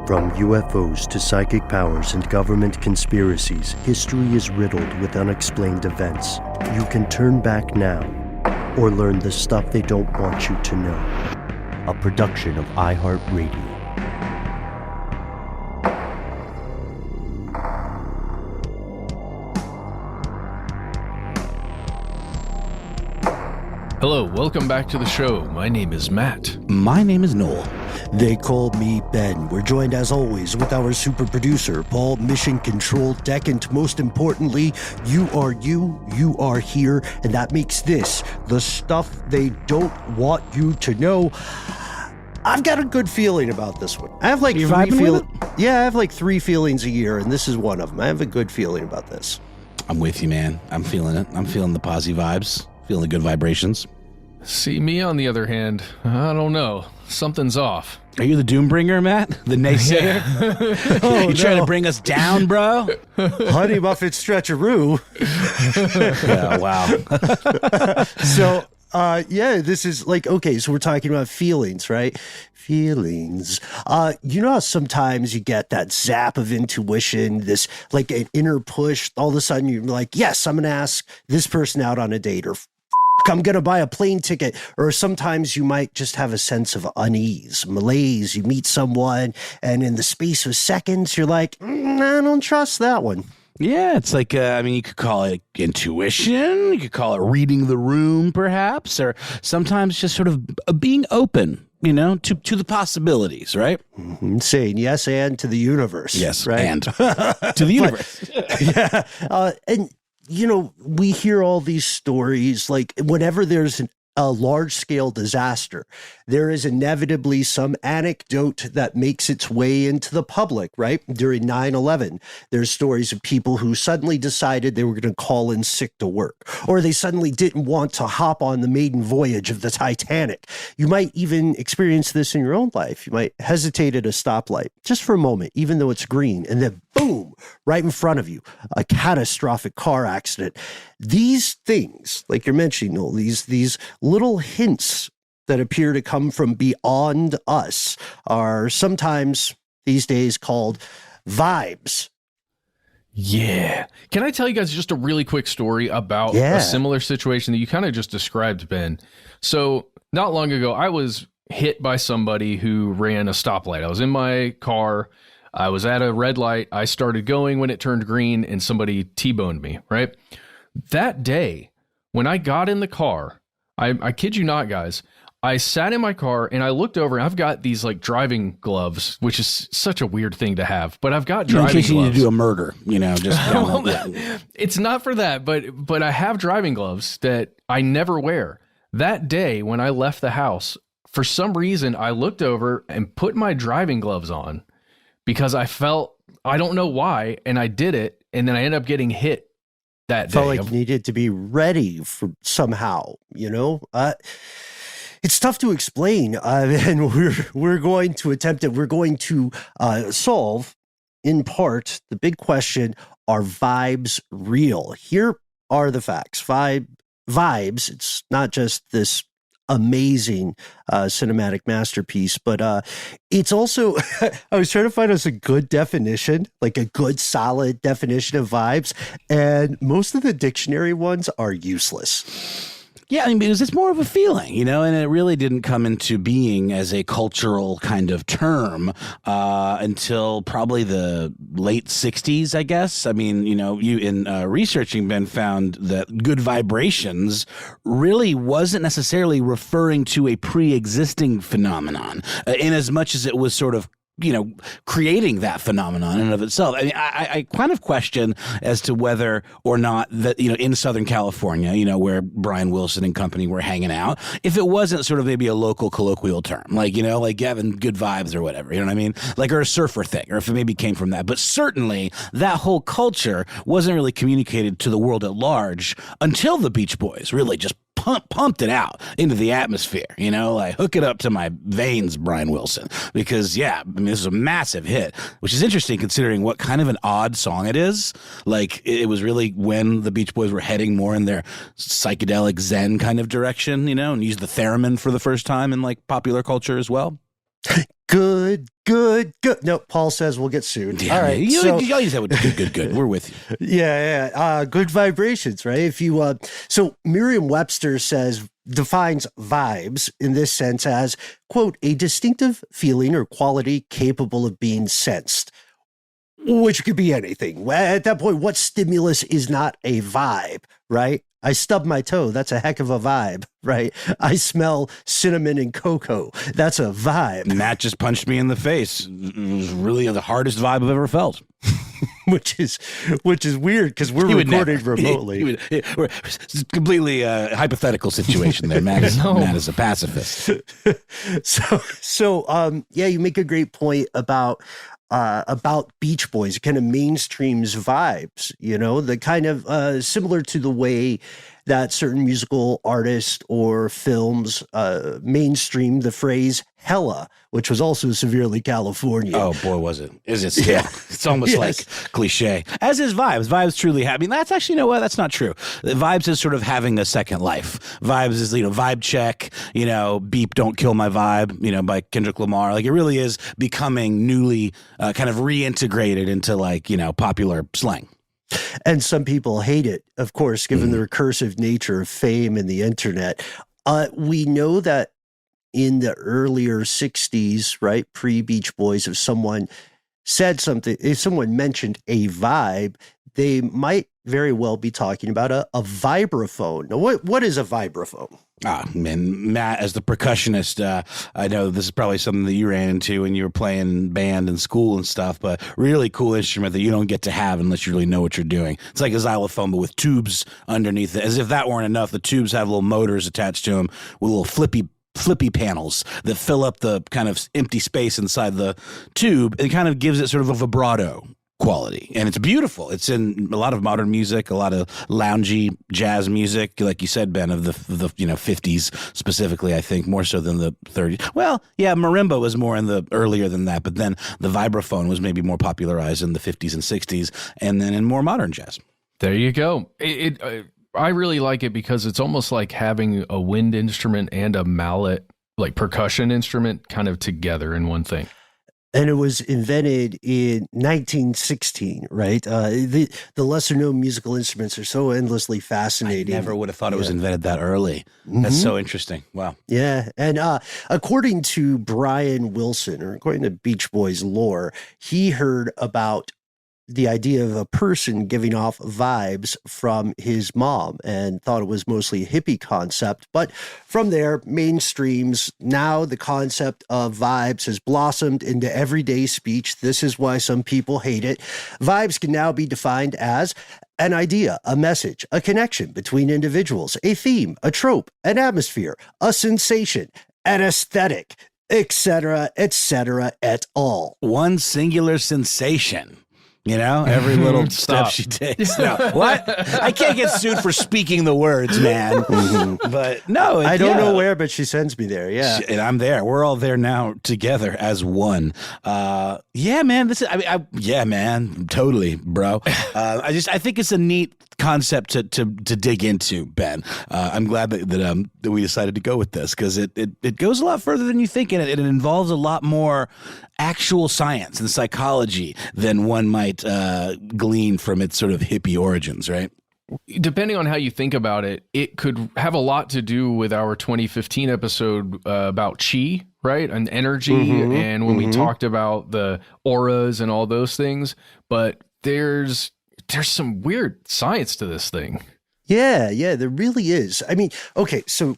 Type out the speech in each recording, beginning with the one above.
From UFOs to psychic powers and government conspiracies, history is riddled with unexplained events. You can turn back now or learn the stuff they don't want you to know. A production of iHeartRadio. Hello, welcome back to the show. My name is Matt. My name is Noel. They call me Ben. We're joined as always with our super producer, Paul, Mission Control Deck, and most importantly, you are here, and that makes this the stuff they don't want you to know. I've got a good feeling about this one. I have like I have like 3 feelings a year, and this is one of them. I have a good feeling about this. I'm with you, man. I'm feeling it. I'm feeling the positive vibes, feeling the good vibrations. See, me on the other hand, I don't know. Something's off. Are you the doombringer, Matt? The naysayer? Oh, you trying to bring us down, bro? Honey Muffet Stretcheroo. Yeah, wow. So, this is like, okay, so we're talking about feelings, right? Feelings. You know how sometimes you get that zap of intuition, this like an inner push, all of a sudden you're like, yes, I'm going to ask this person out on a date, or I'm going to buy a plane ticket. Or sometimes you might just have a sense of unease, malaise. You meet someone and in the space of seconds, you're like, I don't trust that one. Yeah, it's like, you could call it intuition. You could call it reading the room, perhaps, or sometimes just sort of being open, to the possibilities, right? Mm-hmm. Saying yes and to the universe. Yes, right? and to the universe. And we hear all these stories, like whenever there's a large-scale disaster, there is inevitably some anecdote that makes its way into the public, right? During 9/11, there's stories of people who suddenly decided they were going to call in sick to work, or they suddenly didn't want to hop on the maiden voyage of the Titanic. You might even experience this in your own life. You might hesitate at a stoplight just for a moment, even though it's green, and then boom, right in front of you, a catastrophic car accident. These things, like you're mentioning, Noel, these little hints that appear to come from beyond us are sometimes these days called vibes. Yeah. Can I tell you guys just a really quick story about a similar situation that you kind of just described, Ben? So not long ago, I was hit by somebody who ran a stoplight. I was in my car. I was at a red light. I started going when it turned green, and somebody T-boned me, right? That day, when I got in the car, I kid you not, guys, I sat in my car and I looked over, and I've got these like driving gloves, which is such a weird thing to have, but I've got driving gloves. In case you need to do a murder, It's not for that, but I have driving gloves that I never wear. That day, when I left the house, for some reason, I looked over and put my driving gloves on because I felt, I don't know why, and I did it, and then I ended up getting hit that day. Felt like you needed to be ready for somehow, It's tough to explain, and we're going to attempt it. We're going to solve, in part, the big question: are vibes real? Here are the facts. Vibes. It's not just this amazing cinematic masterpiece, but it's also I was trying to find us a good definition, like a good solid definition of vibes, and most of the dictionary ones are useless. Yeah, because it's more of a feeling, and it really didn't come into being as a cultural kind of term until probably the late 60s, I guess. You in researching, Ben, found that good vibrations really wasn't necessarily referring to a pre-existing phenomenon, in as much as it was sort of creating that phenomenon in and of itself. I kind of question as to whether or not that, in Southern California, where Brian Wilson and company were hanging out, if it wasn't sort of maybe a local colloquial term, like having good vibes or whatever, you know what I mean? Like, or a surfer thing, or if it maybe came from that. But certainly that whole culture wasn't really communicated to the world at large until the Beach Boys really just pumped it out into the atmosphere, like hook it up to my veins, Brian Wilson, because this is a massive hit, which is interesting considering what kind of an odd song it is. Like, it was really when the Beach Boys were heading more in their psychedelic Zen kind of direction, and used the theremin for the first time in like popular culture as well. Good. No, Paul says we'll get sued. Yeah, all right. Y'all use that with good. We're with you. Yeah. Good vibrations, right? If you, so Merriam-Webster defines vibes in this sense as, quote, a distinctive feeling or quality capable of being sensed, which could be anything. At that point, what stimulus is not a vibe, right? I stubbed my toe. That's a heck of a vibe, right? I smell cinnamon and cocoa. That's a vibe. Matt just punched me in the face. It was really the hardest vibe I've ever felt. which is weird because we're recording remotely. It's a completely hypothetical situation there. Matt is a pacifist. So, you make a great point about Beach Boys, kind of mainstreams vibes, the kind of similar to the way that certain musical artists or films mainstream the phrase hella, which was also severely California. Oh boy, was it. Is it still? Yeah. It's almost like cliche. As is Vibes. Vibes truly have. I mean, that's actually, that's not true. Vibes is sort of having a second life. Vibes is, Vibe Check, Beep, Don't Kill My Vibe, by Kendrick Lamar. Like, it really is becoming newly kind of reintegrated into popular slang. And some people hate it, of course, given the recursive nature of fame and the internet. We know that in the earlier 60s, right, pre-Beach Boys, if someone said something, if someone mentioned a vibe, they might very well be talking about a vibraphone. Now, what is a vibraphone? Man, Matt, as the percussionist, I know this is probably something that you ran into when you were playing band in school and stuff, but really cool instrument that you don't get to have unless you really know what you're doing. It's like a xylophone, but with tubes underneath it. As if that weren't enough, the tubes have little motors attached to them with little flippy panels that fill up the kind of empty space inside the tube and kind of gives it sort of a vibrato quality. And it's beautiful. It's in a lot of modern music, a lot of loungy jazz music, like you said, Ben, of the 50s specifically, I think, more so than the 30s. Well, yeah, marimba was more in the earlier than that, but then the vibraphone was maybe more popularized in the 50s and 60s, and then in more modern jazz. There you go. I really like it because it's almost like having a wind instrument and a mallet, like percussion instrument, kind of together in one thing. And it was invented in 1916, right? The lesser known musical instruments are so endlessly fascinating. I never would have thought it was invented that early. That's so interesting. Wow. Yeah. And according to Brian Wilson, or according to Beach Boys lore, he heard about the idea of a person giving off vibes from his mom and thought it was mostly a hippie concept. But from there, mainstreams, now the concept of vibes has blossomed into everyday speech. This is why some people hate it. Vibes can now be defined as an idea, a message, a connection between individuals, a theme, a trope, an atmosphere, a sensation, an aesthetic, etc., et al. One singular sensation. Every little step she takes. No, what? I can't get sued for speaking the words, man. But no, I don't know where, but she sends me there. Yeah, and I'm there. We're all there now together as one. Yeah, man. Yeah, man. Totally, bro. I think it's a neat concept to dig into, Ben. I'm glad that we decided to go with this because it goes a lot further than you think, and it involves a lot more actual science and psychology than one might glean from its sort of hippie origins, right? Depending on how you think about it, it could have a lot to do with our 2015 episode about chi, right? And energy, and when we talked about the auras and all those things. But there's some weird science to this thing. Yeah, there really is. I mean, okay, so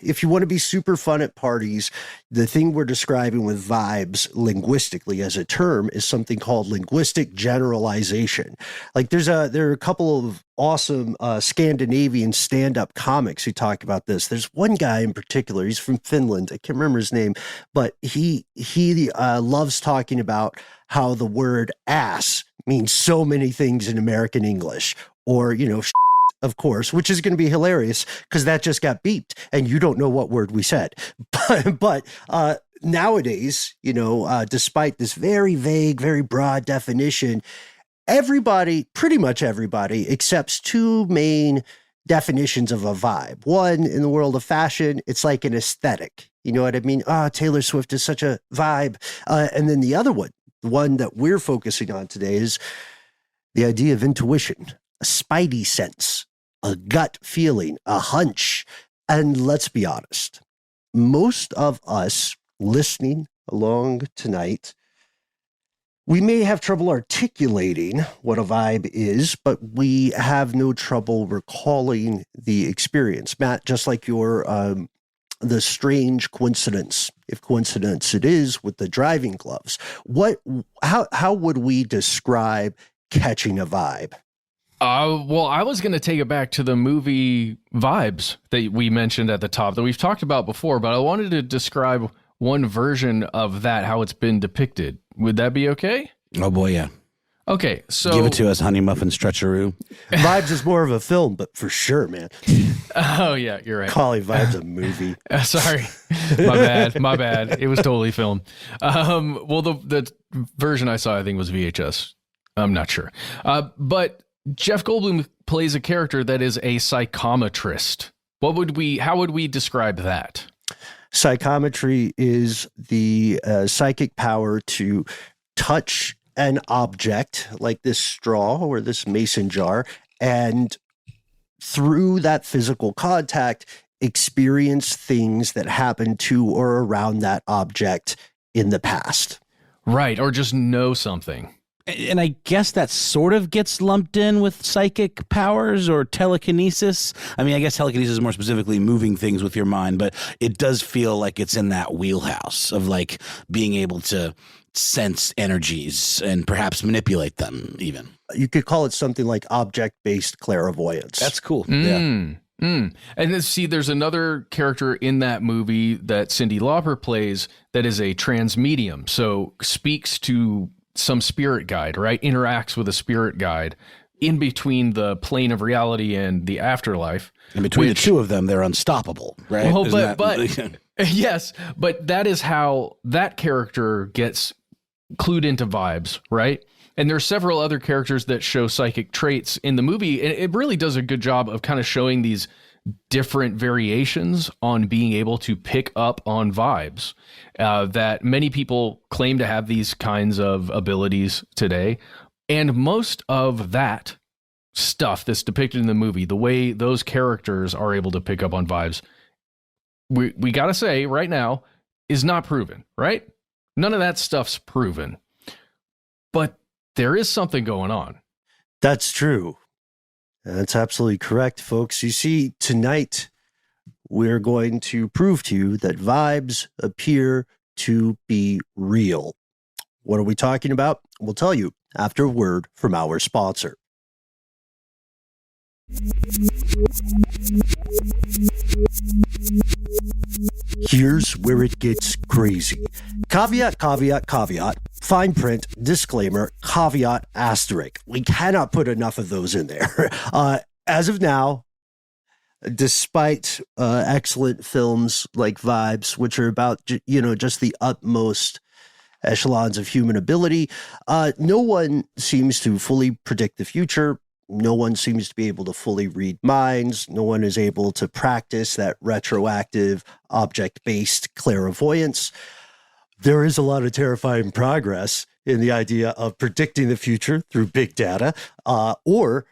if you want to be super fun at parties, the thing we're describing with vibes linguistically as a term is something called linguistic generalization. Like there are a couple of awesome Scandinavian stand-up comics who talk about this. There's one guy in particular, he's from Finland. I can't remember his name, but he loves talking about how the word ass means so many things in American English, or, of course, which is going to be hilarious because that just got beeped and you don't know what word we said. But nowadays, despite this very vague, very broad definition, pretty much everybody accepts two main definitions of a vibe. One, in the world of fashion, it's like an aesthetic. You know what I mean? Taylor Swift is such a vibe. And then the other one, the one that we're focusing on today, is the idea of intuition, a spidey sense, a gut feeling, a hunch. And let's be honest, most of us listening along tonight, we may have trouble articulating what a vibe is, but we have no trouble recalling the experience. Matt, just like your the strange coincidence, if coincidence it is, with the driving gloves, how would we describe catching a vibe? Well, I was going to take it back to the movie Vibes that we mentioned at the top that we've talked about before, but I wanted to describe one version of that, how it's been depicted. Would that be okay? Oh boy, yeah. Okay, so give it to us, Honey Muffin Stretcheroo. Vibes is more of a film, but for sure, man. Oh yeah, you're right. Calling Vibes a movie. Sorry, my bad. It was totally film. Well, the version I saw, I think, was VHS. I'm not sure, but Jeff Goldblum plays a character that is a psychometrist. How would we describe that? Psychometry is the psychic power to touch an object like this straw or this mason jar, and through that physical contact, experience things that happened to or around that object in the past. Right, or just know something. And I guess that sort of gets lumped in with psychic powers or telekinesis. I mean, I guess telekinesis is more specifically moving things with your mind, but it does feel like it's in that wheelhouse of like being able to sense energies and perhaps manipulate them even. You could call it something like object-based clairvoyance. That's cool. Yeah. And then see, there's another character in that movie that Cyndi Lauper plays that is a trans medium. So speaks to some spirit guide, right? Interacts with a spirit guide in between the plane of reality and the afterlife. And between the two of them, they're unstoppable, right? Well, but yes, but that is how that character gets clued into vibes, right? And there's several other characters that show psychic traits in the movie. And it really does a good job of kind of showing these different variations on being able to pick up on vibes, that many people claim to have these kinds of abilities today. And most of that stuff that's depicted in the movie, the way those characters are able to pick up on vibes, we got to say right now, is not proven, right? None of that stuff's proven. But there is something going on. That's true. That's absolutely correct, folks. You see, tonight we're going to prove to you that vibes appear to be real. What are we talking about? We'll tell you after a word from our sponsor. Here's where it gets crazy. Caveat, caveat, caveat, fine print, disclaimer, caveat, asterisk. We cannot put enough of those in there. As of now, despite excellent films like Vibes, which are about, just the utmost echelons of human ability, no one seems to fully predict the future. No one seems to be able to fully read minds. No one is able to practice that retroactive object-based clairvoyance. There is a lot of terrifying progress in the idea of predicting the future through big data, or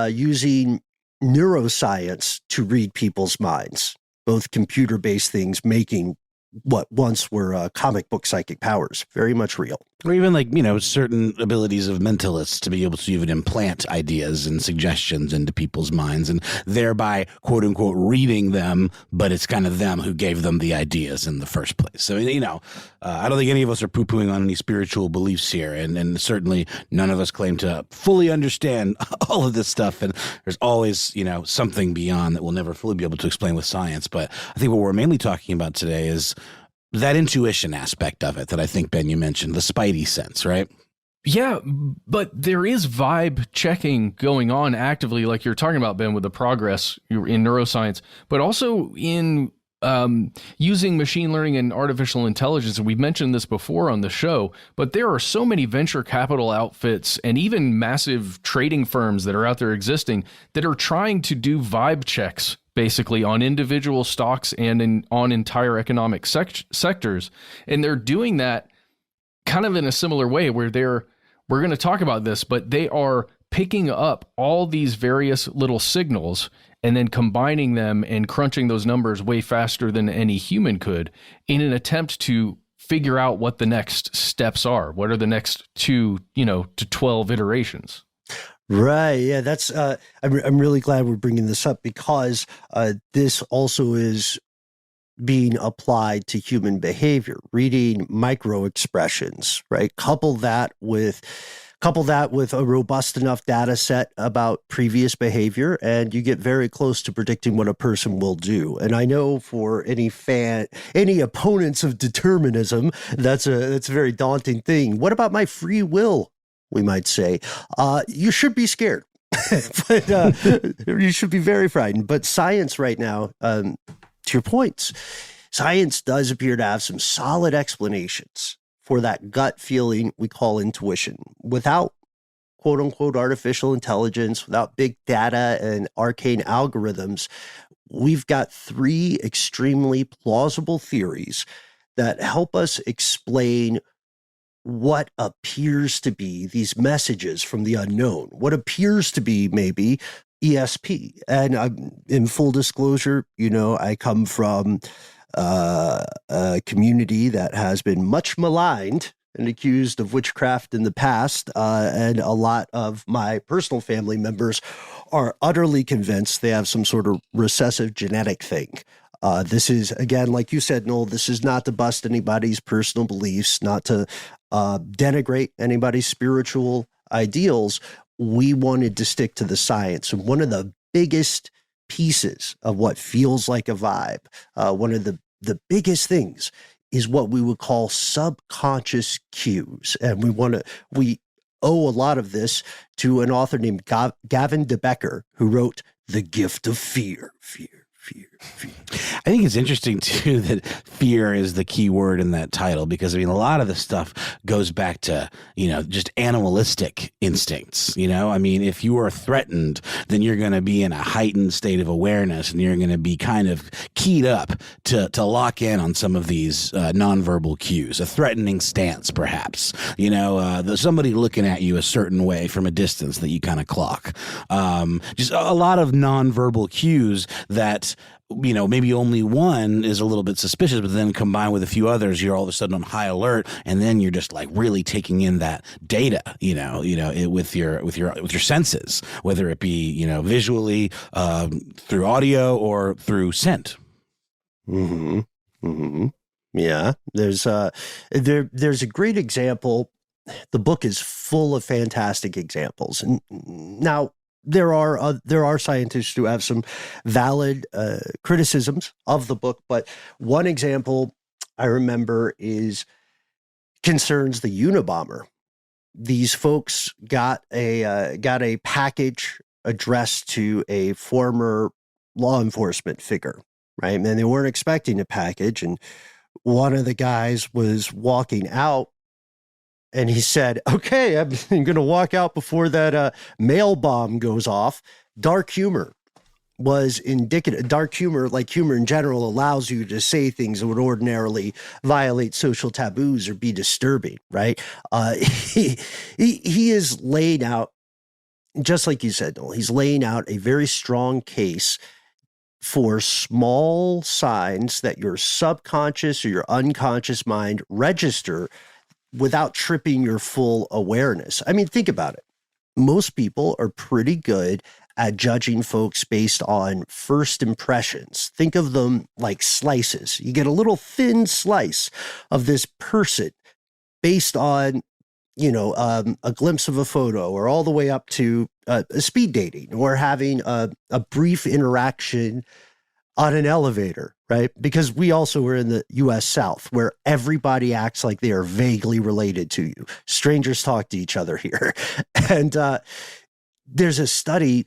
using neuroscience to read people's minds, both computer-based things making what once were comic book psychic powers very much real. Or even like, certain abilities of mentalists to be able to even implant ideas and suggestions into people's minds and thereby, quote unquote, reading them, but it's kind of them who gave them the ideas in the first place. So, I don't think any of us are poo-pooing on any spiritual beliefs here. And certainly none of us claim to fully understand all of this stuff. And there's always, something beyond that we'll never fully be able to explain with science. But I think what we're mainly talking about today is that intuition aspect of it that I think, Ben, you mentioned, the spidey sense, right? Yeah, but there is vibe checking going on actively, like you're talking about, Ben, with the progress in neuroscience, but also in using machine learning and artificial intelligence. And we've mentioned this before on the show, but there are so many venture capital outfits and even massive trading firms that are out there existing that are trying to do vibe checks basically on individual stocks and on entire economic sectors. And they're doing that kind of in a similar way where we're going to talk about this, but they are picking up all these various little signals and then combining them and crunching those numbers way faster than any human could in an attempt to figure out what the next steps are. What are the next 2 to 12 iterations? Right. Yeah, that's I'm really glad we're bringing this up because this also is being applied to human behavior, reading microexpressions, right? Couple that with a robust enough data set about previous behavior, and you get very close to predicting what a person will do. And I know for any opponents of determinism, that's a very daunting thing. What about my free will? We might say, you should be scared, but you should be very frightened. But science right now, to your points, science does appear to have some solid explanations for that gut feeling we call intuition. Without quote unquote artificial intelligence, without big data and arcane algorithms, we've got 3 extremely plausible theories that help us explain what appears to be these messages from the unknown, what appears to be maybe ESP. And in full disclosure, I come from a community that has been much maligned and accused of witchcraft in the past. And a lot of my personal family members are utterly convinced they have some sort of recessive genetic thing. This is, again, like you said, Noel, this is not to bust anybody's personal beliefs, not to denigrate anybody's spiritual ideals. We wanted to stick to the science. And one of the biggest pieces of what feels like a vibe, one of the biggest things is what we would call subconscious cues. And we owe a lot of this to an author named Gavin de Becker, who wrote The Gift of Fear. I think it's interesting too that fear is the key word in that title, because a lot of the stuff goes back to, just animalistic instincts. If you are threatened, then you're going to be in a heightened state of awareness and you're going to be kind of keyed up to lock in on some of these nonverbal cues, a threatening stance, perhaps, somebody looking at you a certain way from a distance that you kind of clock. Just a lot of nonverbal cues that, maybe only one is a little bit suspicious, but then combined with a few others, you're all of a sudden on high alert, and then you're just like really taking in that data, with your senses, whether it be visually, through audio or through scent. Mm-hmm. Mm-hmm. Yeah, there's a great example. The book is full of fantastic examples, and now there are scientists who have some valid criticisms of the book, but one example I remember concerns the Unabomber. These folks got a package addressed to a former law enforcement figure, right? And they weren't expecting a package, and one of the guys was walking out. And he said, okay, I'm going to walk out before that mail bomb goes off. Dark humor was indicative. Dark humor, like humor in general, allows you to say things that would ordinarily violate social taboos or be disturbing, right? He is laying out, just like you said, Noel, he's laying out a very strong case for small signs that your subconscious or your unconscious mind register without tripping your full awareness. Think about it. Most people are pretty good at judging folks based on first impressions. Think of them like slices. You get a little thin slice of this person based on, a glimpse of a photo, or all the way up to speed dating, or having a brief interaction on an elevator, right? Because we also are in the U.S. South, where everybody acts like they are vaguely related to you. Strangers talk to each other here. And there's a study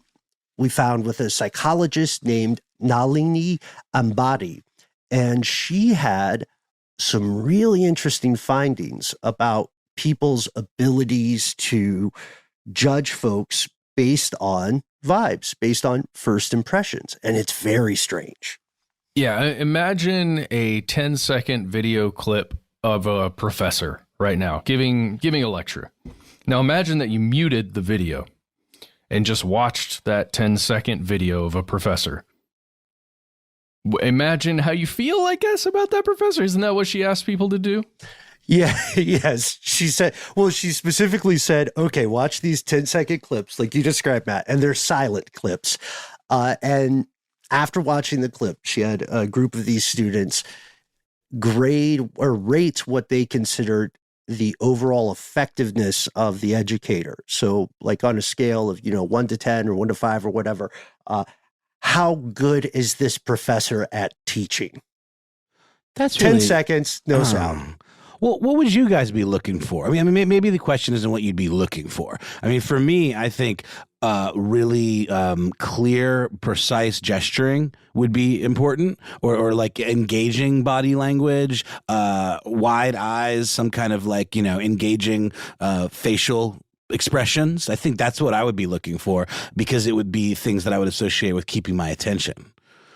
we found with a psychologist named Nalini Ambady. And she had some really interesting findings about people's abilities to judge folks based on vibes, based on first impressions. And it's very strange. Yeah, imagine a 10-second video clip of a professor right now giving a lecture. Now imagine that you muted the video and just watched that 10-second video of a professor. Imagine how you feel, I guess, about that professor. Isn't that what she asked people to do? Yeah, yes. She specifically said, okay, watch these 10-second clips like you described, Matt, and they're silent clips. And after watching the clip, she had a group of these students grade or rate what they considered the overall effectiveness of the educator. So like on a scale of, 1 to 10 or 1 to 5 or whatever, how good is this professor at teaching? That's 10 seconds, no sound. Well, what would you guys be looking for? I mean, maybe the question isn't what you'd be looking for. I mean, for me, I think really clear, precise gesturing would be important, or like engaging body language, wide eyes, some kind of like, engaging facial expressions. I think that's what I would be looking for, because it would be things that I would associate with keeping my attention.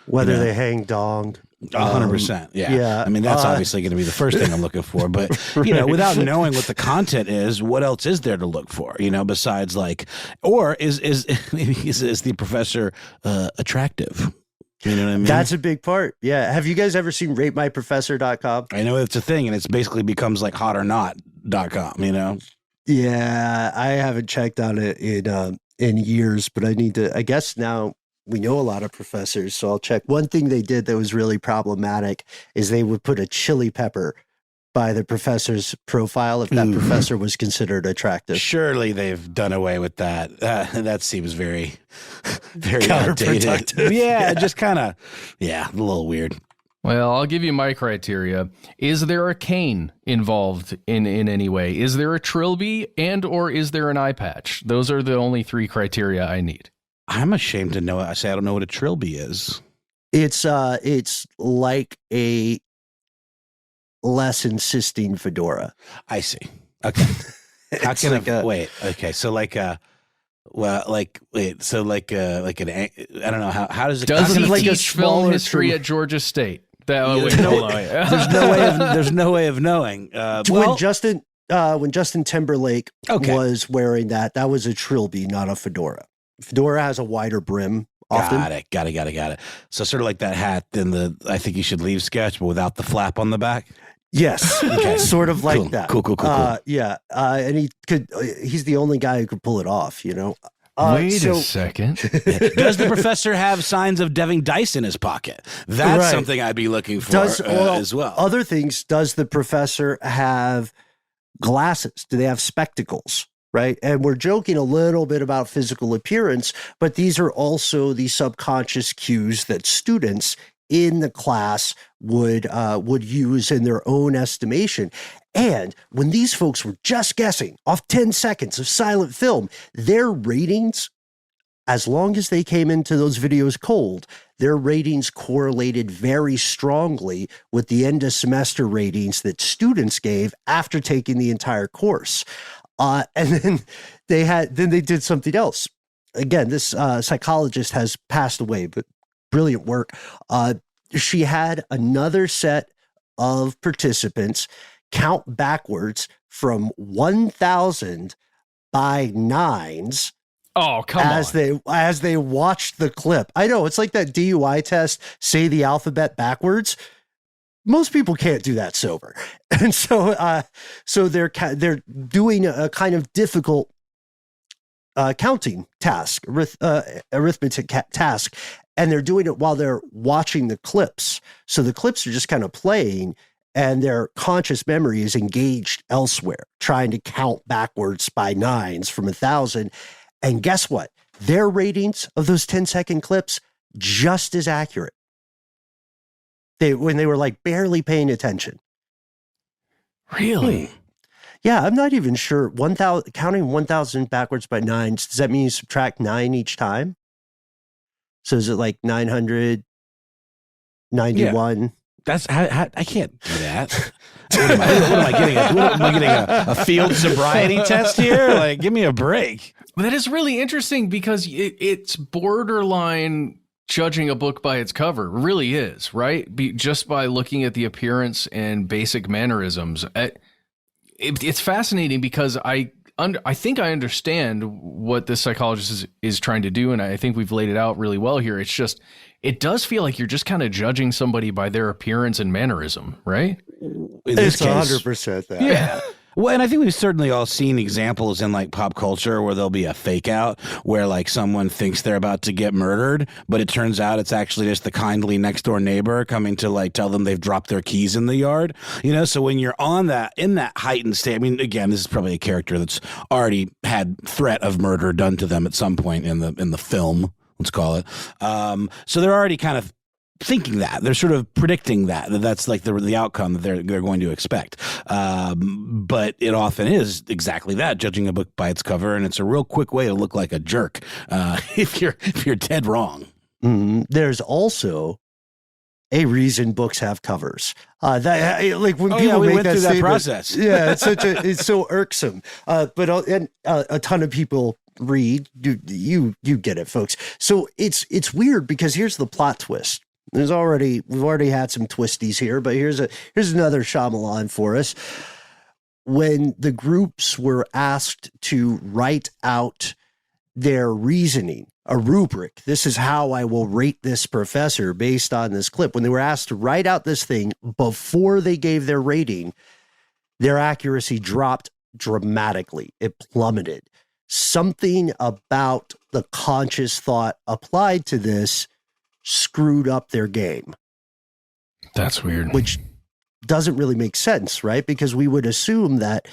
Whether they hang dong. 100%. Yeah. I mean, that's obviously going to be the first thing I'm looking for. But, without knowing what the content is, what else is there to look for, besides like, or is the professor attractive? You know what I mean? That's a big part. Yeah. Have you guys ever seen ratemyprofessor.com? I know it's a thing, and it's basically becomes like hotornot.com, Yeah, I haven't checked on it in years, but I need to. I guess now we know a lot of professors, so I'll check. One thing they did that was really problematic is they would put a chili pepper by the professor's profile if that professor was considered attractive. Surely they've done away with that. That seems very, very outdated. Yeah, just kind of, a little weird. Well, I'll give you my criteria. Is there a cane involved in any way? Is there a trilby or is there an eye patch? Those are the only 3 criteria I need. I'm ashamed to know. I say I don't know what a trilby is. It's like a less insisting fedora. I see. Okay. How can I wait? Okay, so like a. Well, like wait, so like an I don't know how does it does he like teach film history at Georgia State? There's no way of knowing. When Justin Timberlake was wearing that was a trilby, not a fedora. Fedora has a wider brim. Often. Got it. So sort of like that hat in the I Think You Should Leave sketch, but without the flap on the back. Yes, okay. Sort of like that. Cool. Yeah, and he's the only guy who could pull it off. Wait a second. Does the professor have signs of deving dice in his pocket? That's something I'd be looking for as well. Other things, does the professor have glasses? Do they have spectacles? Right. And we're joking a little bit about physical appearance, but these are also the subconscious cues that students in the class would use in their own estimation. And when these folks were just guessing off 10 seconds of silent film, their ratings, as long as they came into those videos cold, their ratings correlated very strongly with the end of semester ratings that students gave after taking the entire course. And then they did something else. Again, this psychologist has passed away, but brilliant work. She had another set of participants count backwards from 1,000 by nines. Oh, come on. As they watched the clip. I know, it's like that DUI test, say the alphabet backwards. Most people can't do that sober. And so they're doing a kind of difficult counting task, arithmetic task, and they're doing it while they're watching the clips. So the clips are just kind of playing, and their conscious memory is engaged elsewhere, trying to count backwards by nines from 1,000. And guess what? Their ratings of those 10-second clips, just as accurate. When they were like barely paying attention. Really? Yeah, I'm not even sure. Counting 1,000 backwards by nines, does that mean you subtract 9 each time? So is it like 991? That's I can't do that. What am I getting? Am I getting a field sobriety test here? Like, give me a break. That is really interesting because it's borderline judging a book by its cover. It really is, right? Just by looking at the appearance and basic mannerisms. It's fascinating because I think I understand what this psychologist is trying to do, and I think we've laid it out really well here. It's just, it does feel like you're just kind of judging somebody by their appearance and mannerism, right? It's 100% that. Yeah. Well, and I think we've certainly all seen examples in like pop culture where there'll be a fake out where like someone thinks they're about to get murdered, but it turns out it's actually just the kindly next door neighbor coming to like tell them they've dropped their keys in the yard. You know, so when you're in that heightened state, I mean, again, this is probably a character that's already had threat of murder done to them at some point in the film, let's call it. So they're already kind of thinking that they're sort of predicting that's like the outcome that they're going to expect, but it often is exactly that, judging a book by its cover, and it's a real quick way to look like a jerk if you're dead wrong. There's also a reason books have covers. That like when people we make went that through that statement, process. Yeah, it's so irksome. But a ton of people read. You get it, folks. So it's weird because here's the plot twist. We've already had some twisties here, but here's another Shyamalan for us. When the groups were asked to write out their reasoning, a rubric, this is how I will rate this professor based on this clip. When they were asked to write out this thing before they gave their rating, their accuracy dropped dramatically. It plummeted. Something about the conscious thought applied to this screwed up their game. That's weird. Which doesn't really make sense, right? Because we would assume that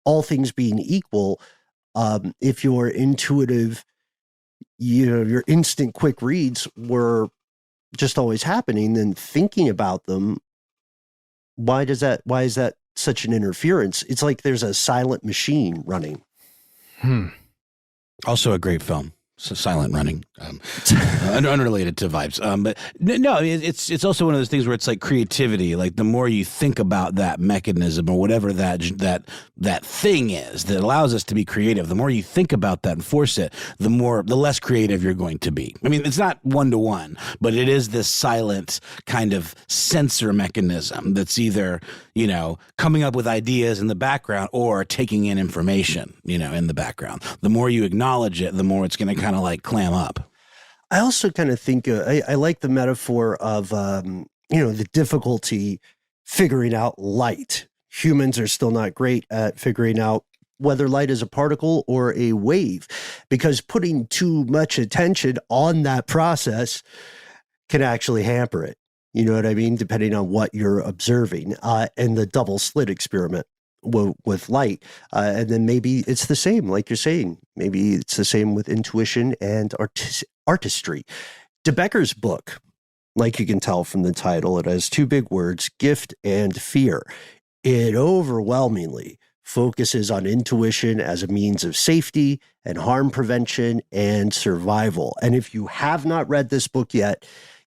all things being equal, if your intuitive, your instant quick reads were just always happening, then thinking about them, why is that such an interference? It's like there's a silent machine running. Also a great film. So Silent Running, unrelated to vibes. But no, it's also one of those things where it's like creativity. Like the more you think about that mechanism or whatever that thing is that allows us to be creative, the more you think about that and force it, the less creative you're going to be. I mean, it's not 1-to-1, but it is this silent kind of sensor mechanism that's either, coming up with ideas in the background or taking in information, in the background. The more you acknowledge it, the more it's going to kind of like clam up. I also kind of think I like the metaphor of the difficulty figuring out light. Humans are still not great at figuring out whether light is a particle or a wave, because putting too much attention on that process can actually hamper it. You know what I mean? Depending on what you're observing, and the double slit experiment with light. And then maybe it's the same, like you're saying. Maybe it's the same with intuition and artistry. De Becker's book, like you can tell from the title, it has two big words, gift and fear. It overwhelmingly focuses on intuition as a means of safety and harm prevention and survival. And if you have not read this book yet,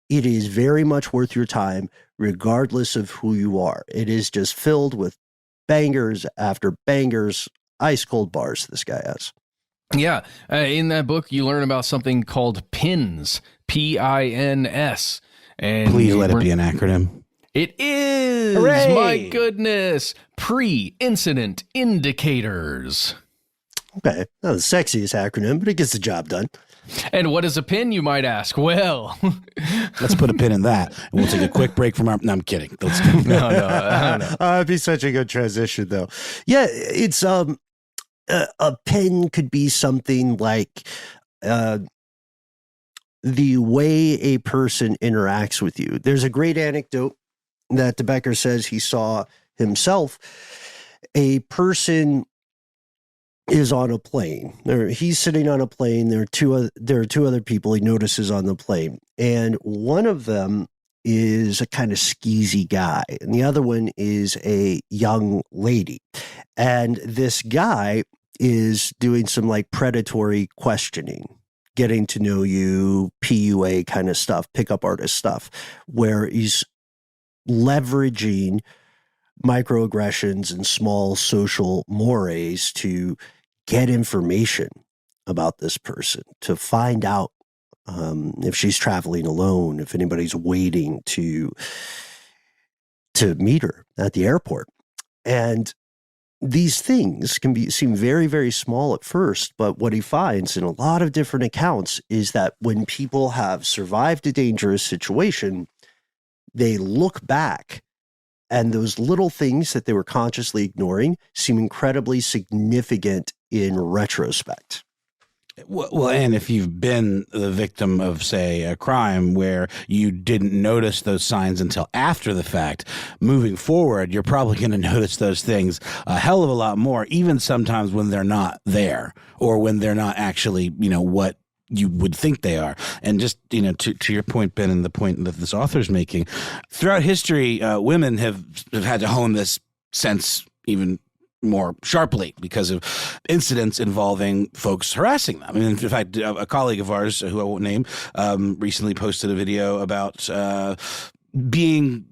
it is very much worth your time, regardless of who you are. It is just filled with bangers after bangers, ice cold bars this guy has. Yeah. In that book, you learn about something called PINS, PINS. And please let it be an acronym. It is. Hooray! My goodness. Pre-incident indicators. Okay. Not the sexiest acronym, but it gets the job done. And what is a pin, you might ask? Well, let's put a pin in that. And we'll take a quick break from our... No, I'm kidding. Let's go. No. It'd be such a good transition, though. Yeah, it's a pin could be something like the way a person interacts with you. There's a great anecdote that De Becker says he saw himself. A person is on a plane. He's sitting on a plane. There are two other people he notices on the plane, and one of them is a kind of skeezy guy, and the other one is a young lady. And this guy is doing some like predatory questioning, getting to know you, PUA kind of stuff, pickup artist stuff, where he's leveraging microaggressions and small social mores to get information about this person, to find out if she's traveling alone, if anybody's waiting to meet her at the airport. And these things can seem very, very small at first, but what he finds in a lot of different accounts is that when people have survived a dangerous situation, they look back and those little things that they were consciously ignoring seem incredibly significant in retrospect. Well, and if you've been the victim of, say, a crime where you didn't notice those signs until after the fact, moving forward, you're probably going to notice those things a hell of a lot more, even sometimes when they're not there or when they're not actually, what you would think they are. And just, to your point, Ben, and the point that this author's making, throughout history, women have had to hone this sense even more sharply because of incidents involving folks harassing them. I mean, in fact, a colleague of ours, who I won't name, recently posted a video about being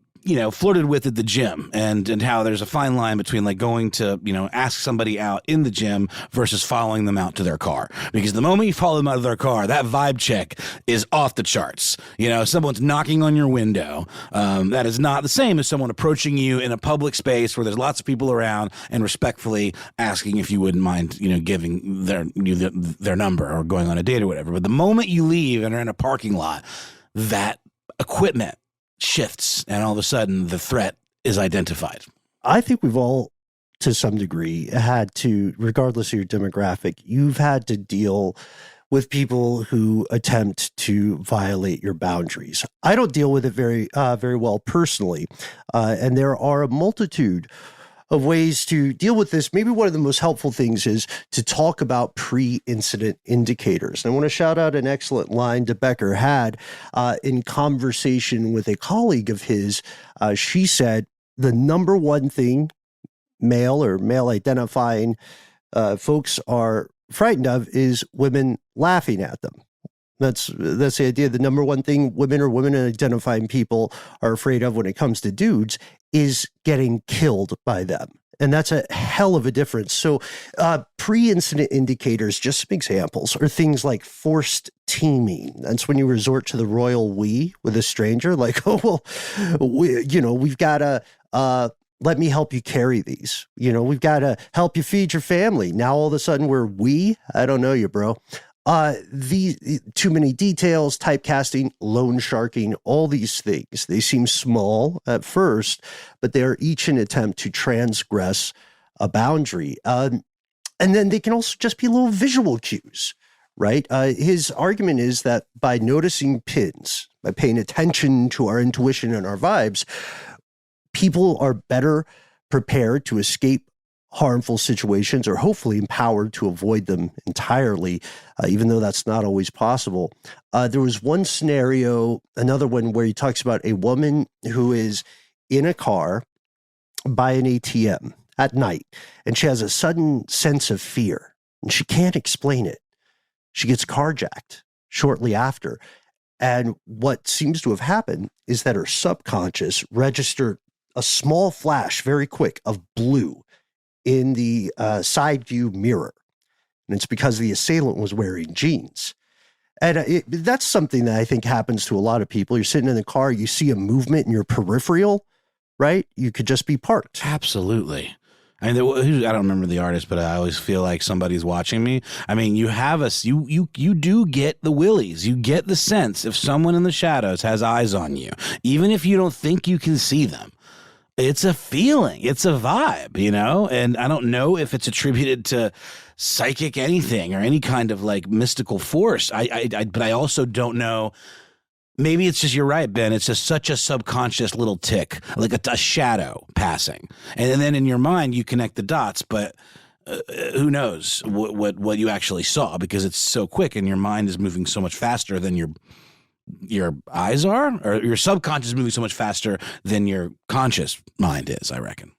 flirted with at the gym and how there's a fine line between like going to, ask somebody out in the gym versus following them out to their car. Because the moment you follow them out of their car, that vibe check is off the charts. Someone's knocking on your window. That is not the same as someone approaching you in a public space where there's lots of people around and respectfully asking if you wouldn't mind, giving their number or going on a date or whatever. But the moment you leave and are in a parking lot, that equipment shifts, and all of a sudden the threat is identified. I think we've all, to some degree, had to, regardless of your demographic, you've had to deal with people who attempt to violate your boundaries. I don't deal with it very well personally, and there are a multitude of ways to deal with this. Maybe one of the most helpful things is to talk about pre-incident indicators. And I want to shout out an excellent line DeBecker had in conversation with a colleague of his. She said, the number one thing male or male identifying folks are frightened of is women laughing at them. That's the idea. The number one thing women or women identifying people are afraid of when it comes to dudes is getting killed by them. And that's a hell of a difference. So pre-incident indicators, just some examples, are things like forced teaming. That's when you resort to the royal we with a stranger, like, oh, well, we've got to let me help you carry these. We've got to help you feed your family. Now all of a sudden I don't know you, bro. The too many details, typecasting, loan sharking, all these things, they seem small at first, but they are each an attempt to transgress a boundary. And then they can also just be little visual cues, right? His argument is that by noticing pins, by paying attention to our intuition and our vibes, people are better prepared to escape harmful situations, or hopefully empowered to avoid them entirely, even though that's not always possible. There was one scenario, another one, where he talks about a woman who is in a car by an ATM at night, and she has a sudden sense of fear, and she can't explain it. She gets carjacked shortly after. And what seems to have happened is that her subconscious registered a small flash, very quick, of blue in the side view mirror. And it's because the assailant was wearing jeans. And that's something that I think happens to a lot of people. You're sitting in the car, you see a movement in your peripheral, right? You could just be parked. Absolutely. I mean, I don't remember the artist, but I always feel like somebody's watching me. I mean, you do get the willies. You get the sense if someone in the shadows has eyes on you, even if you don't think you can see them. It's a feeling. It's a vibe, and I don't know if it's attributed to psychic anything or any kind of like mystical force. But I also don't know. Maybe it's just, you're right, Ben. It's just such a subconscious little tick, like a shadow passing. And then in your mind, you connect the dots, but who knows what you actually saw, because it's so quick and your mind is moving so much faster than your eyes are, or your subconscious is moving so much faster than your conscious mind is, I reckon.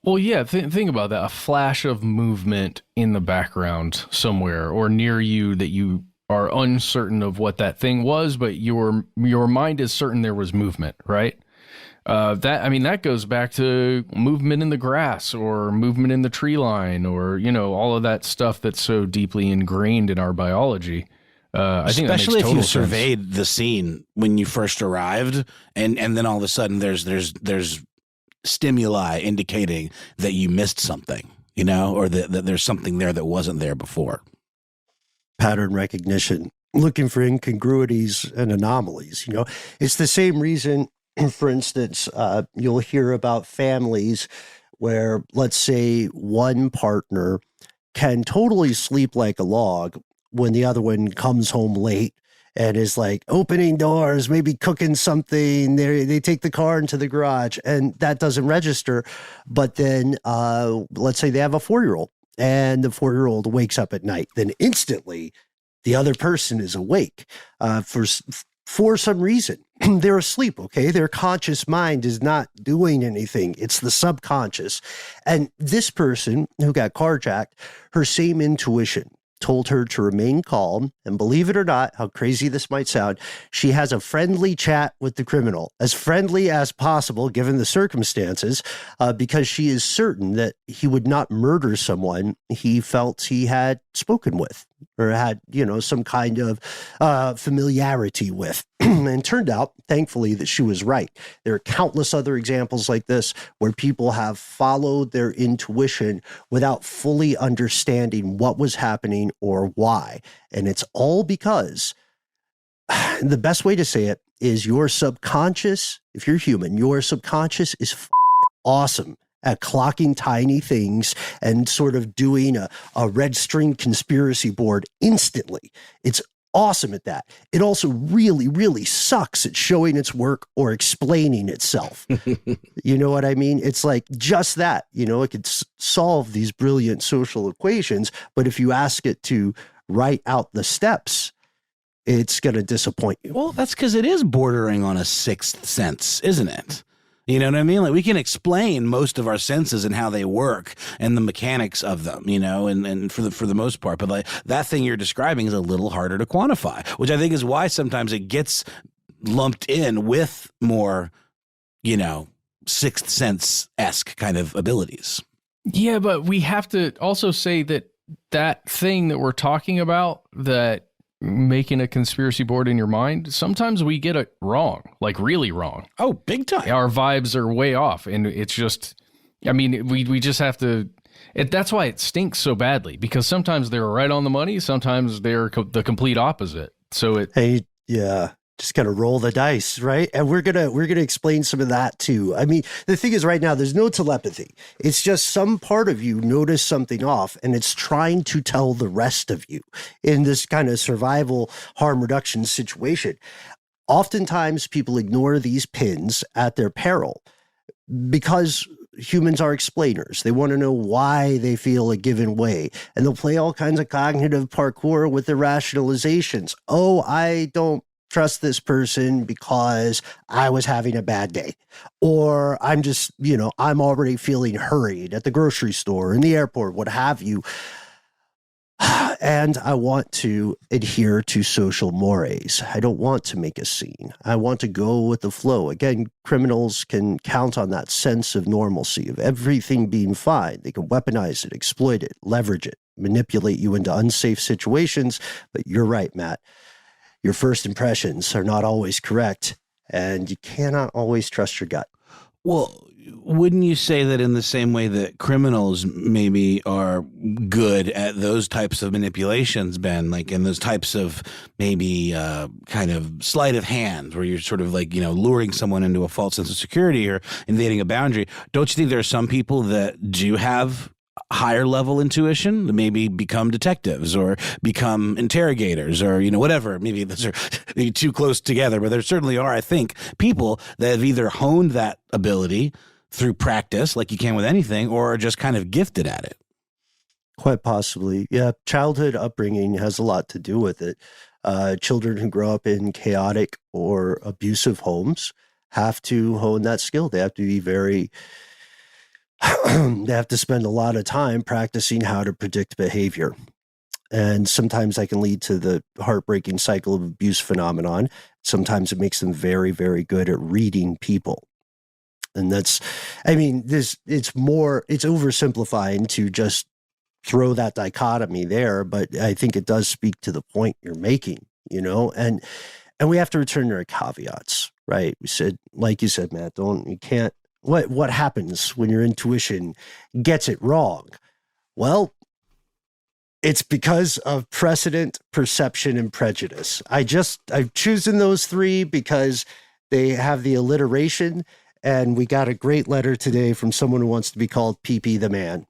Well, yeah, think about that. A flash of movement in the background somewhere or near you that you are uncertain of what that thing was, but your mind is certain there was movement, right? That goes back to movement in the grass or movement in the tree line, or, all of that stuff that's so deeply ingrained in our biology. I think especially that makes if you total sense. surveyed the scene when you first arrived, and then all of a sudden there's stimuli indicating that you missed something, or that there's something there that wasn't there before. Pattern recognition, looking for incongruities and anomalies. It's the same reason. For instance, you'll hear about families where, let's say, one partner can totally sleep like a log when the other one comes home late and is like opening doors, maybe cooking something. They take the car into the garage, and that doesn't register. But then, let's say they have a 4-year-old, and the 4-year-old wakes up at night. Then instantly, the other person is awake for some reason. They're asleep, okay? Their conscious mind is not doing anything. It's the subconscious. And this person who got carjacked, her same intuition told her to remain calm. And believe it or not, how crazy this might sound, she has a friendly chat with the criminal, as friendly as possible given the circumstances, because she is certain that he would not murder someone he felt he had spoken with or had, some kind of familiarity with. And turned out, thankfully, that she was right. There are countless other examples like this where people have followed their intuition without fully understanding what was happening or why. And it's all because the best way to say it is your subconscious, if you're human, your subconscious is awesome at clocking tiny things and sort of doing a red string conspiracy board instantly. It's awesome at that. It also really, really sucks at showing its work or explaining itself. You know what I mean? It's like just that, it could solve these brilliant social equations, but if you ask it to write out the steps, it's going to disappoint you. Well, that's because it is bordering on a sixth sense, isn't it? You know what I mean? Like, we can explain most of our senses and how they work and the mechanics of them, and for the most part. But like that thing you're describing is a little harder to quantify, which I think is why sometimes it gets lumped in with more, sixth sense-esque kind of abilities. Yeah, but we have to also say that thing that we're talking about, that making a conspiracy board in your mind, sometimes we get it wrong, like really wrong. Oh, big time. Our vibes are way off, and it's just, we just have to, that's why it stinks so badly, because sometimes they're right on the money, sometimes they're the complete opposite. So just got to roll the dice, right? And we're gonna explain some of that too. The thing is, right now there's no telepathy. It's just some part of you noticed something off, and it's trying to tell the rest of you in this kind of survival harm reduction situation. Oftentimes, people ignore these pins at their peril because humans are explainers. They want to know why they feel a given way, and they'll play all kinds of cognitive parkour with their rationalizations. Oh, I don't trust this person because I was having a bad day, or I'm just, I'm already feeling hurried at the grocery store, in the airport, what have you. And I want to adhere to social mores. I don't want to make a scene. I want to go with the flow. Again, criminals can count on that sense of normalcy, of everything being fine. They can weaponize it, exploit it, leverage it, manipulate you into unsafe situations. But you're right, Matt. Your first impressions are not always correct, and you cannot always trust your gut. Well, wouldn't you say that in the same way that criminals maybe are good at those types of manipulations, Ben, like in those types of maybe kind of sleight of hand where you're sort of like, luring someone into a false sense of security or invading a boundary? Don't you think there are some people that do have higher level intuition, to maybe become detectives or become interrogators or, whatever? Maybe those are maybe too close together, but there certainly are, I think, people that have either honed that ability through practice, like you can with anything, or are just kind of gifted at it. Quite possibly. Yeah. Childhood upbringing has a lot to do with it. Children who grow up in chaotic or abusive homes have to hone that skill. They have to be they have to spend a lot of time practicing how to predict behavior. And sometimes that can lead to the heartbreaking cycle of abuse phenomenon. Sometimes it makes them very, very good at reading people. And it's oversimplifying to just throw that dichotomy there, but I think it does speak to the point you're making, and we have to return to our caveats, right? We said, like you said, Matt, what happens when your intuition gets it wrong? Well, it's because of precedent, perception, and prejudice. I've chosen those three because they have the alliteration, and we got a great letter today from someone who wants to be called PP the Man.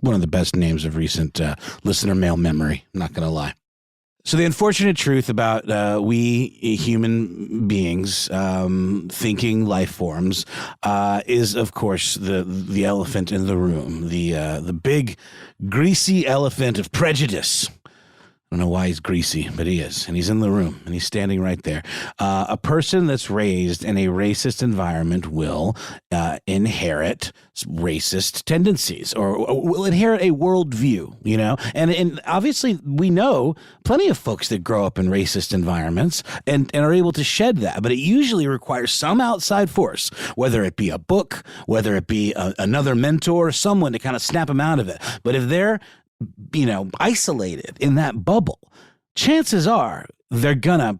One of the best names of recent listener mail memory, I'm not going to lie. So the unfortunate truth about we human beings, thinking life forms, is, of course, the elephant in the room, the big, greasy elephant of prejudice. I don't know why he's greasy, but he is, and he's in the room, and he's standing right there. A person that's raised in a racist environment will inherit racist tendencies, or will inherit a worldview, And obviously, we know plenty of folks that grow up in racist environments and are able to shed that, but it usually requires some outside force, whether it be a book, whether it be another mentor, someone to kind of snap them out of it. But if they're isolated in that bubble, chances are they're gonna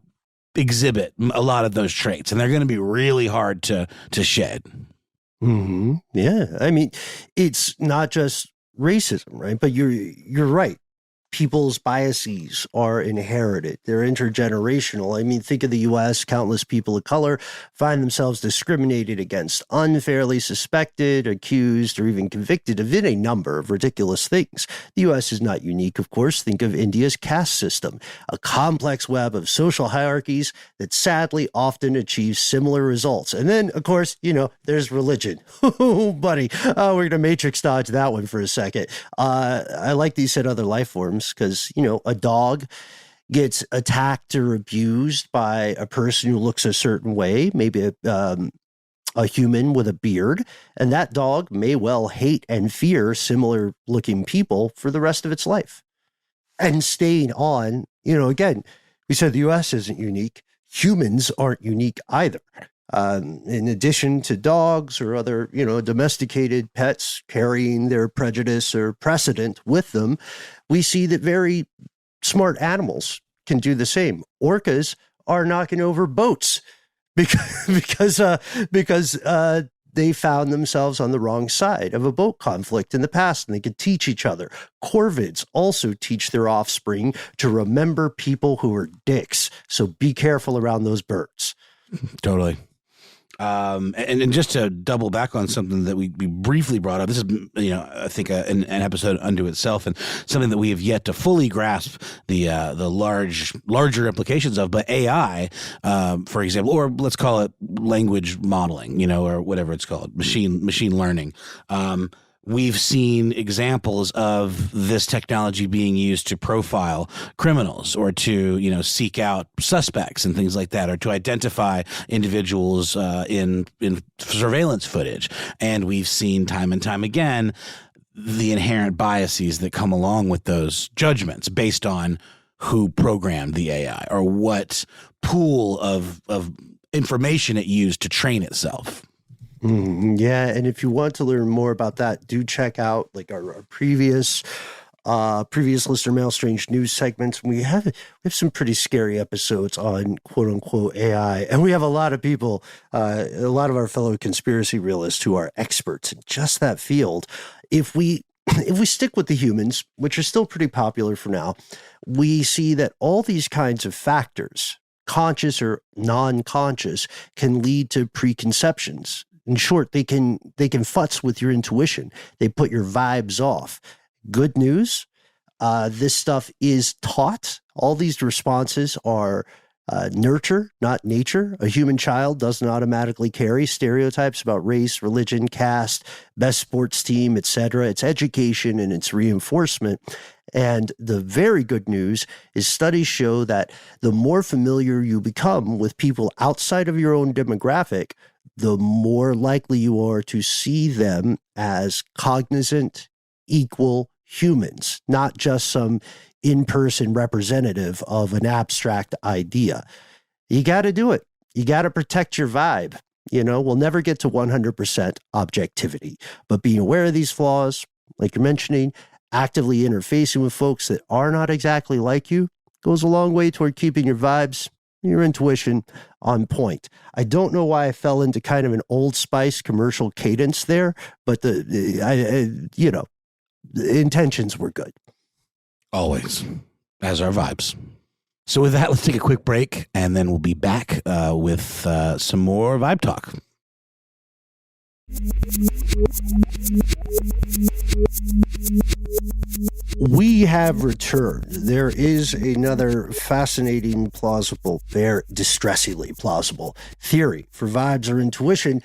exhibit a lot of those traits, and they're gonna be really hard to shed. Mm-hmm. Yeah, it's not just racism, right? But you're right. People's biases are inherited. They're intergenerational. Think of the U.S. Countless people of color find themselves discriminated against, unfairly suspected, accused, or even convicted of any number of ridiculous things. The U.S. is not unique, of course. Think of India's caste system, a complex web of social hierarchies that sadly often achieves similar results. And then, of course, there's religion. Oh, buddy. We're going to matrix dodge that one for a second. I like these said other life forms, because, a dog gets attacked or abused by a person who looks a certain way, maybe a human with a beard, and that dog may well hate and fear similar looking people for the rest of its life. And staying on, again, we said the U.S. isn't unique. Humans aren't unique either. In addition to dogs or other, domesticated pets carrying their prejudice or precedent with them, we see that very smart animals can do the same. Orcas are knocking over boats because they found themselves on the wrong side of a boat conflict in the past, and they could teach each other. Corvids also teach their offspring to remember people who are dicks. So be careful around those birds. Totally. And just to double back on something that we briefly brought up, this is, I think an episode unto itself, and something that we have yet to fully grasp the larger implications of. But AI, for example, or let's call it language modeling, or whatever it's called, machine learning. We've seen examples of this technology being used to profile criminals, or to, seek out suspects and things like that, or to identify individuals in surveillance footage. And we've seen time and time again the inherent biases that come along with those judgments based on who programmed the AI or what pool of information it used to train itself. Yeah, and if you want to learn more about that, do check out our previous listener mail strange news segments. We have some pretty scary episodes on quote unquote AI, and we have a lot of people, a lot of our fellow conspiracy realists who are experts in just that field. If we stick with the humans, which are still pretty popular for now, we see that all these kinds of factors, conscious or non-conscious, can lead to preconceptions. In short, they can futz with your intuition. They put your vibes off. Good news, this stuff is taught. All these responses are nurture, not nature. A human child doesn't automatically carry stereotypes about race, religion, caste, best sports team, etc. It's education and it's reinforcement. And the very good news is studies show that the more familiar you become with people outside of your own demographic, the more likely you are to see them as cognizant, equal humans, not just some in-person representative of an abstract idea. You got to do it. You got to protect your vibe. We'll never get to 100% objectivity, but being aware of these flaws, like you're mentioning, actively interfacing with folks that are not exactly like you goes a long way toward keeping your vibes, your intuition on point. I don't know why I fell into kind of an Old Spice commercial cadence there, but the intentions were good. Always, as our vibes. So with that, let's take a quick break, and then we'll be back with some more vibe talk. We have returned. There is another fascinating, plausible, distressingly plausible theory for vibes or intuition,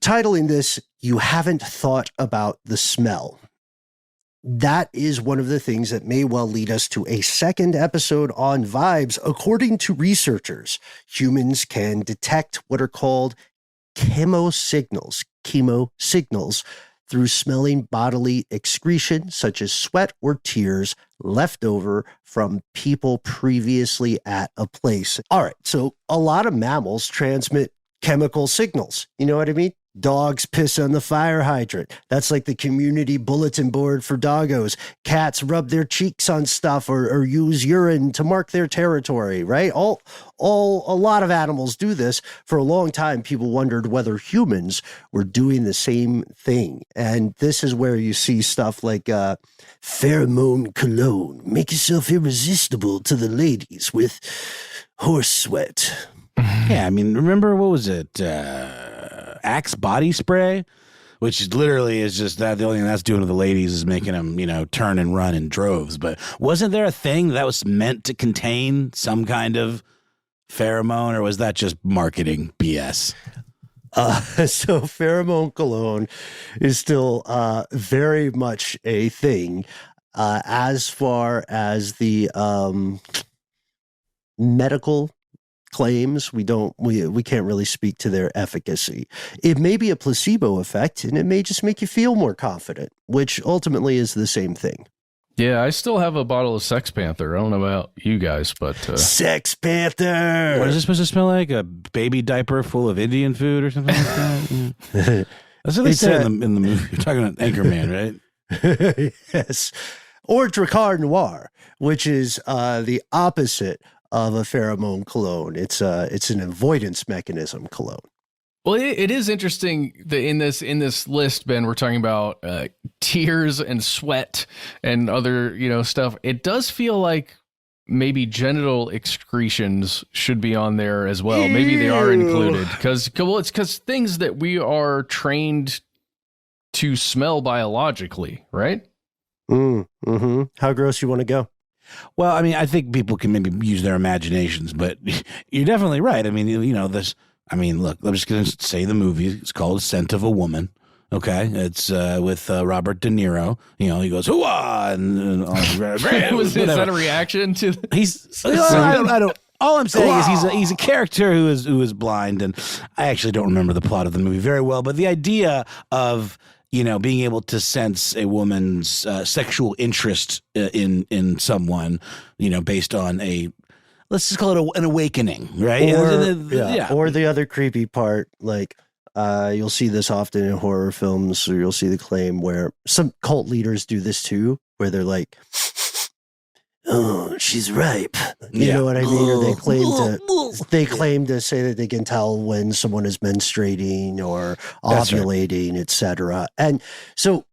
titling this, "You Haven't Thought About the Smell." That is one of the things that may well lead us to a second episode on vibes. According to researchers, humans can detect what are called chemosignals through smelling bodily excretion, such as sweat or tears left over from people previously at a place. All right, so a lot of mammals transmit chemical signals. You know what I mean? Dogs piss on the fire hydrant. That's like the community bulletin board for doggos. Cats rub their cheeks on stuff or use urine to mark their territory, right? A lot of animals do this. For a long time, people wondered whether humans were doing the same thing. And this is where you see stuff like pheromone cologne. Make yourself irresistible to the ladies with horse sweat. Yeah, I mean, remember, what was it? Axe body spray, which literally is just that the only thing that's doing to the ladies is making them, turn and run in droves. But wasn't there a thing that was meant to contain some kind of pheromone, or was that just marketing BS? So pheromone cologne is still very much a thing. As far as the medical claims, we can't really speak to their efficacy. It may be a placebo effect, and it may just make you feel more confident, which ultimately is the same thing. Yeah, I still have a bottle of Sex Panther. I don't know about you guys, but Sex Panther. What is it supposed to smell like? A baby diaper full of Indian food or something like that? That's what they say in the movie. You're talking about Anchorman, right? Yes. Or Drakkar Noir, which is the opposite of a pheromone cologne. It's an avoidance mechanism cologne. Well, it is interesting that in this list, Ben, we're talking about tears and sweat and other stuff. It does feel like maybe genital excretions should be on there as well. Ew. Maybe they are included because things that we are trained to smell biologically, right? Mm-hmm. How gross you want to go? Well, I mean, I think people can maybe use their imaginations, but you're definitely right. I mean, this. I mean, look, I'm just going to say the movie. It's called Scent of a Woman. Okay, it's with Robert De Niro. He goes hooah, and is that a reaction to? I don't. All I'm saying is he's a character who is blind, and I actually don't remember the plot of the movie very well. But the idea of being able to sense a woman's sexual interest in someone, based on let's just call it an awakening, right? Or the other creepy part, like you'll see this often in horror films, or you'll see the claim where some cult leaders do this too, where they're like, "Oh, she's ripe." You know what I mean? Or they claim to say that they can tell when someone is menstruating or ovulating, etc. And so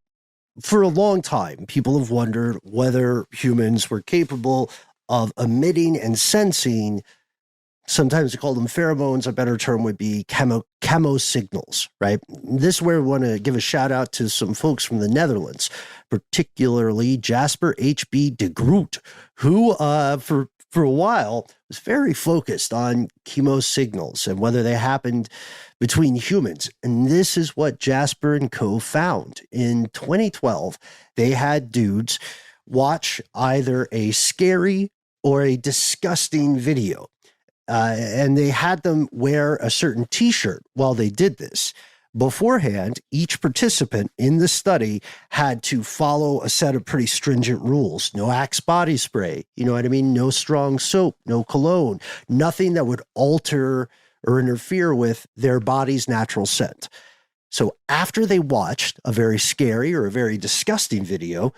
for a long time, people have wondered whether humans were capable of emitting and sensing, sometimes we call them pheromones, a better term would be chemosignals, right? This is where we want to give a shout out to some folks from the Netherlands, particularly Jasper H.B. de Groot, who for a while was very focused on chemosignals and whether they happened between humans. And this is what Jasper and co. found. In 2012, they had dudes watch either a scary or a disgusting video. And they had them wear a certain t-shirt while they did this. Beforehand, each participant in the study had to follow a set of pretty stringent rules. No Axe body spray, you know what I mean? No strong soap, no cologne, nothing that would alter or interfere with their body's natural scent. So after they watched a very scary or a very disgusting video,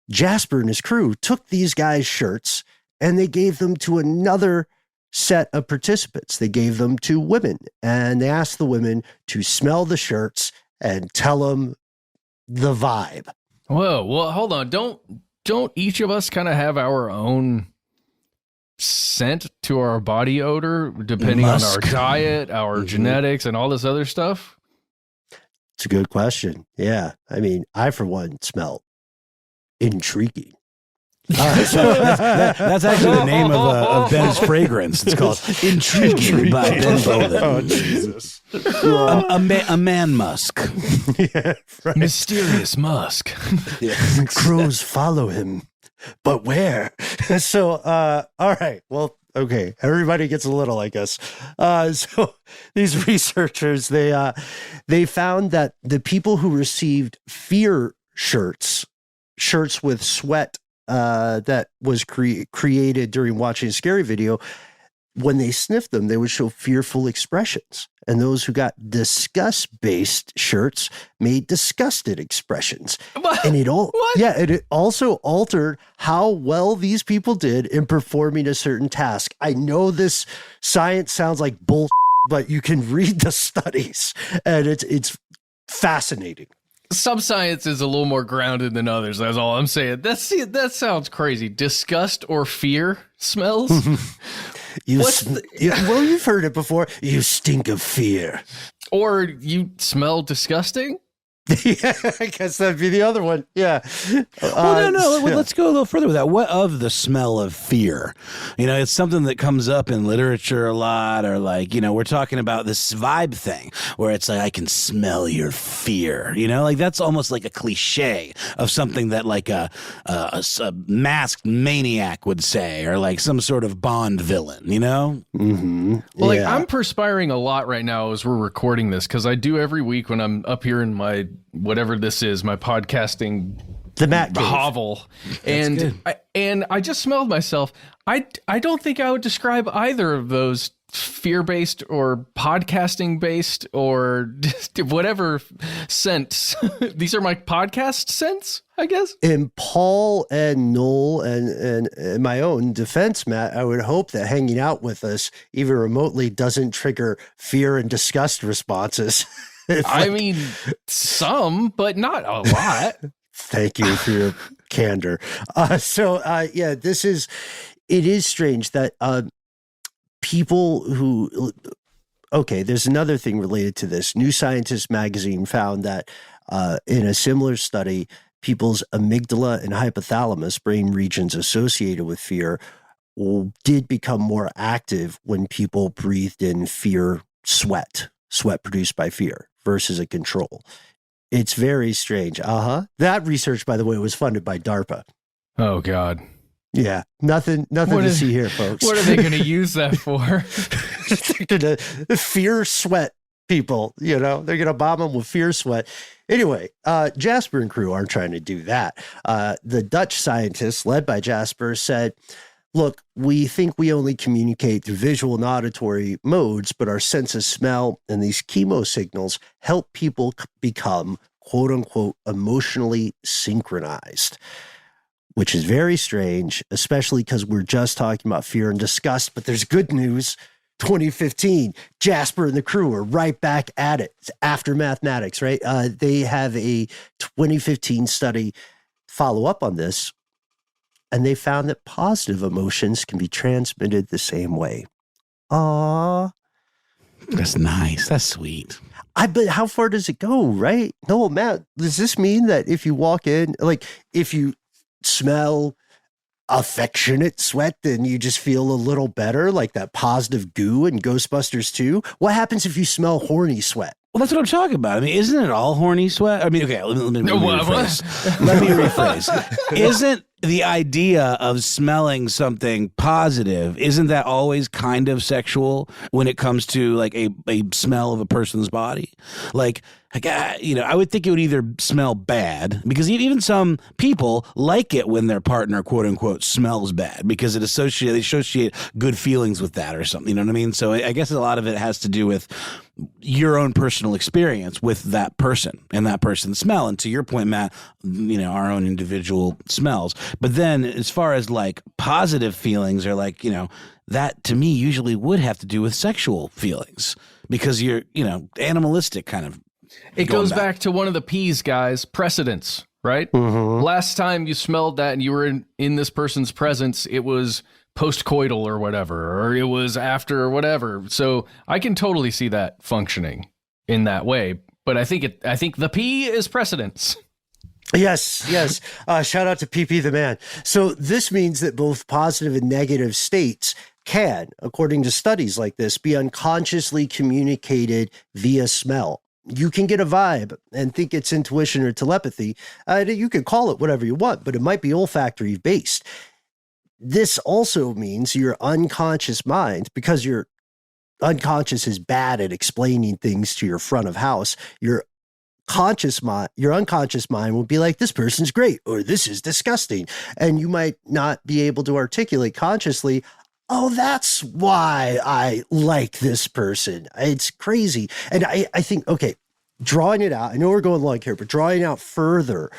Jasper and his crew took these guys' shirts and they gave them to another set of participants. They gave them to women, and they asked the women to smell the shirts and tell them the vibe. Whoa, well, hold on. Don't each of us kind of have our own scent to our body odor, depending on our diet, our genetics, and all this other stuff? It's a good question. Yeah. I mean, I, for one, smell intriguing. That's actually the name of Ben's fragrance. It's called Intriguing by Ben Bolden. Oh, Jesus. A man musk. Yeah, right. Mysterious musk. Crows follow him, but where? So, all right. Well, okay. Everybody gets a little, I guess. So these researchers, they found that the people who received fear shirts with sweat that was created during watching a scary video, when they sniffed them, they would show fearful expressions. And those who got disgust-based shirts made disgusted expressions. What? And it also altered how well these people did in performing a certain task. I know this science sounds like bull, but you can read the studies, and it's fascinating. Some science is a little more grounded than others. That's all I'm saying. That sounds crazy. Disgust or fear smells? Well, you've heard it before. You stink of fear. Or you smell disgusting? Yeah, I guess that'd be the other one. Yeah. Let's go a little further with that. What of the smell of fear? You know, it's something that comes up in literature a lot, or like, you know, we're talking about this vibe thing where it's like, I can smell your fear. You know, like that's almost like a cliche of something that like a masked maniac would say, or like some sort of Bond villain, you know? Mm-hmm. Well, like I'm perspiring a lot right now as we're recording this, because I do every week when I'm up here in my whatever this is, my podcasting hovel, and I just smelled myself. I don't think I would describe either of those fear-based or podcasting-based or whatever scents. These are my podcast scents, I guess. In Paul and Noel and my own defense, Matt, I would hope that hanging out with us, even remotely, doesn't trigger fear and disgust responses. I mean, some, but not a lot. Thank you for your candor. It is strange that people who, there's another thing related to this. New Scientist magazine found that in a similar study, people's amygdala and hypothalamus, brain regions associated with fear, did become more active when people breathed in fear sweat produced by fear versus a control. It's very strange. That research, by the way, was funded by DARPA. Oh, God. Yeah, nothing to see here, folks. What are they going to use that for? Fear sweat people, you know, they're going to bomb them with fear sweat. Anyway, Jasper and crew aren't trying to do that. The Dutch scientists led by Jasper said, look, we think we only communicate through visual and auditory modes, but our sense of smell and these chemo signals help people become, quote unquote, emotionally synchronized, which is very strange, especially because we're just talking about fear and disgust. But there's good news. 2015, Jasper and the crew are right back at it. It's after mathematics, right? They have a 2015 study follow up on this, and they found that positive emotions can be transmitted the same way. Aww. That's nice. That's sweet. But how far does it go, right? No, Matt, does this mean that if you walk in, like if you smell affectionate sweat, then you just feel a little better, like that positive goo in Ghostbusters 2? What happens if you smell horny sweat? Well, that's what I'm talking about. I mean, isn't it all horny sweat? I mean, okay, let me rephrase. Let me rephrase. Isn't the idea of smelling something positive, isn't that always kind of sexual when it comes to like a smell of a person's body? Like, I would think it would either smell bad, because even some people like it when their partner, quote unquote, smells bad, because they associate good feelings with that or something. You know what I mean? So I guess a lot of it has to do with your own personal experience with that person and that person's smell. And to your point, Matt, our own individual smells. But then as far as like positive feelings, or like, that to me usually would have to do with sexual feelings, because you're, animalistic kind of. It goes back to one of the P's, guys, precedence, right? Mm-hmm. Last time you smelled that and you were in this person's presence, it was post-coital or whatever, or it was after or whatever. So I can totally see that functioning in that way. But I think the P is precedence. Yes. Shout out to PP the man. So this means that both positive and negative states can, according to studies like this, be unconsciously communicated via smell. You can get a vibe and think it's intuition or telepathy. You could call it whatever you want, but it might be olfactory based. This also means your unconscious mind, because your unconscious is bad at explaining things to your front of house, your unconscious mind will be like, this person's great, or this is disgusting. And you might not be able to articulate consciously, oh, that's why I like this person. It's crazy. And I think, okay, drawing it out, I know we're going long here, but drawing out further,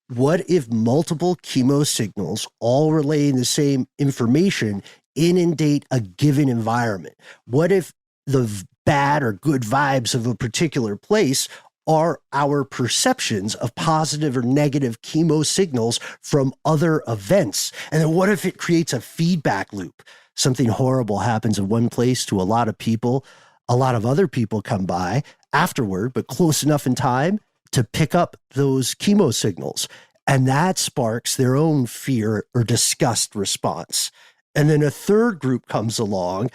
what if multiple chemo signals all relaying the same information inundate a given environment? What if the bad or good vibes of a particular place are our perceptions of positive or negative chemo signals from other events? And then what if it creates a feedback loop? Something horrible happens in one place to a lot of people. A lot of other people come by afterward, but close enough in time to pick up those chemo signals. And that sparks their own fear or disgust response. And then a third group comes along,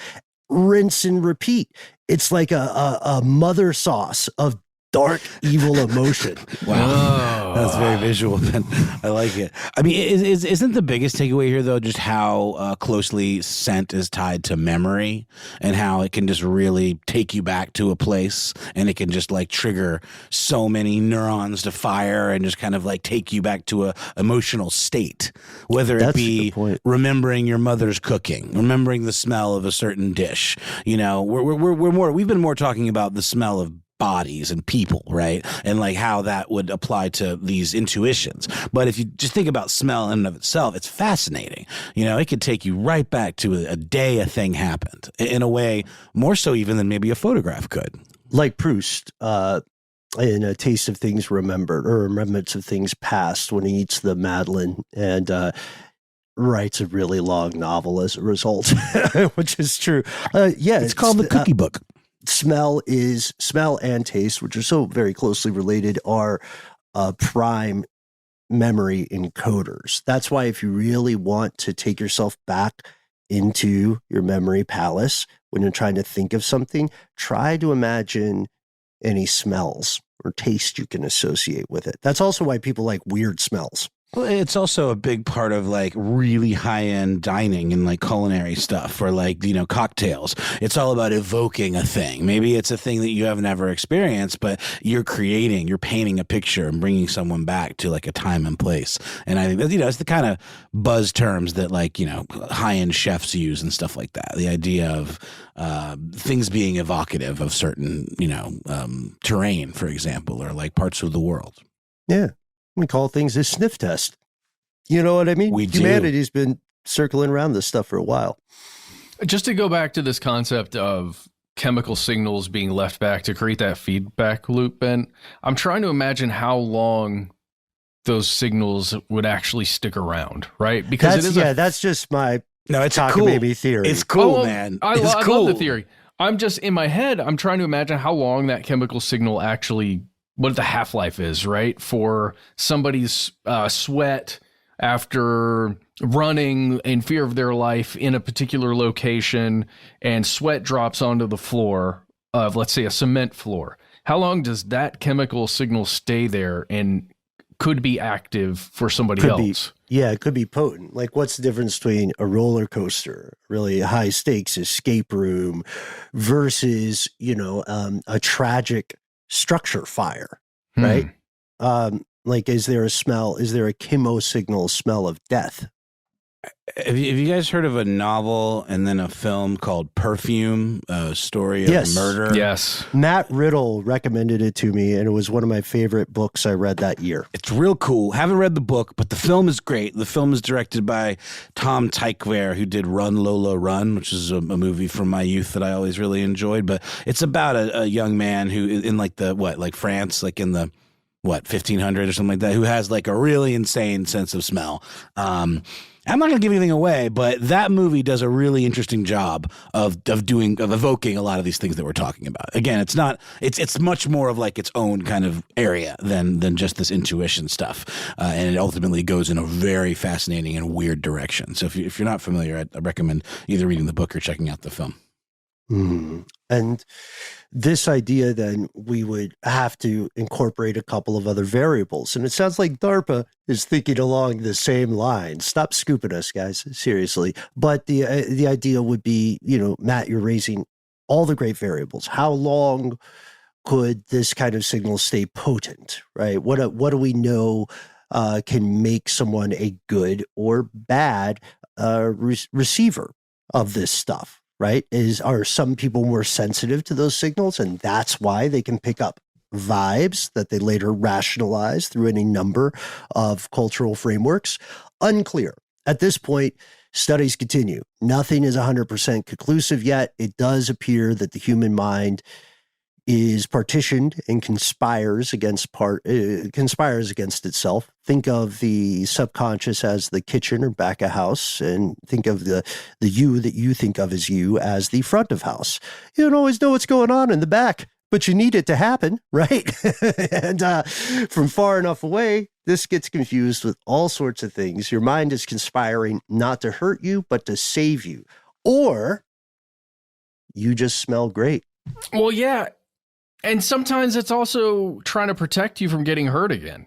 rinse and repeat. It's like a mother sauce of dark, evil emotion. Wow. That's very visual, Ben. I like it. I mean, isn't the biggest takeaway here, though, just how closely scent is tied to memory, and how it can just really take you back to a place, and it can just like trigger so many neurons to fire and just kind of like take you back to a emotional state, whether it be remembering your mother's cooking, remembering the smell of a certain dish. We've been more talking about the smell of bodies and people, right? And like how that would apply to these intuitions. But if you just think about smell in and of itself, it's fascinating. It could take you right back to a day a thing happened, in a way more so even than maybe a photograph could. Like Proust in A Taste of Things Remembered, or Remembrance of Things Past, when he eats the Madeleine and writes a really long novel as a result, which is true. It's called The Cookie Book. Smell and taste, which are so very closely related, are prime memory encoders. That's why if you really want to take yourself back into your memory palace when you're trying to think of something, try to imagine any smells or taste you can associate with it. That's also why people like weird smells. Well, it's also a big part of like really high-end dining and like culinary stuff, or like, cocktails. It's all about evoking a thing. Maybe it's a thing that you have never experienced, but you're painting a picture and bringing someone back to like a time and place. And I think it's the kind of buzz terms that like, high-end chefs use and stuff like that. The idea of things being evocative of certain, terrain, for example, or like parts of the world. Yeah. We call things a sniff test. You know what I mean? Humanity's been circling around this stuff for a while. Just to go back to this concept of chemical signals being left back to create that feedback loop, Ben, I'm trying to imagine how long those signals would actually stick around, right? Because that's just my cockamamie theory. It's cool, man. I love the theory. I'm just, in my head, I'm trying to imagine how long that chemical signal actually, what the half-life is, right? For somebody's sweat after running in fear of their life in a particular location, and sweat drops onto the floor of, let's say, a cement floor. How long does that chemical signal stay there and could be active for somebody else? It could be potent. Like, what's the difference between a roller coaster, really high stakes escape room, versus, a tragic structure fire, right? Like, is there a smell? Is there a chemosignal smell of death? Have you guys heard of a novel and then a film called Perfume, a story of murder? Yes. Matt Riddle recommended it to me, and it was one of my favorite books I read that year. It's real cool. Haven't read the book, but the film is great. The film is directed by Tom Tykwer, who did Run, Lola, Run, which is a movie from my youth that I always really enjoyed. But it's about a young man who, in like France, like in the 1500 or something like that, who has like a really insane sense of smell. I'm not going to give anything away, but that movie does a really interesting job of evoking a lot of these things that we're talking about. Again, it's much more of like its own kind of area than just this intuition stuff. And it ultimately goes in a very fascinating and weird direction. So if you're not familiar, I recommend either reading the book or checking out the film. And this idea, then, we would have to incorporate a couple of other variables. And it sounds like DARPA is thinking along the same lines. Stop scooping us, guys, seriously. But the idea would be, Matt, you're raising all the great variables. How long could this kind of signal stay potent, right? What do we know can make someone a good or bad receiver of this stuff? Right? Are some people more sensitive to those signals, and that's why they can pick up vibes that they later rationalize through any number of cultural frameworks? Unclear. At this point, studies continue. Nothing is 100% conclusive yet. It does appear that the human mind is partitioned and conspires against itself. Think of the subconscious as the kitchen or back of house, and think of the you that you think of as you as the front of house. You don't always know what's going on in the back, but you need it to happen, right? And from far enough away, this gets confused with all sorts of things. Your mind is conspiring not to hurt you, but to save you. Or you just smell great. Well, yeah. And sometimes it's also trying to protect you from getting hurt again.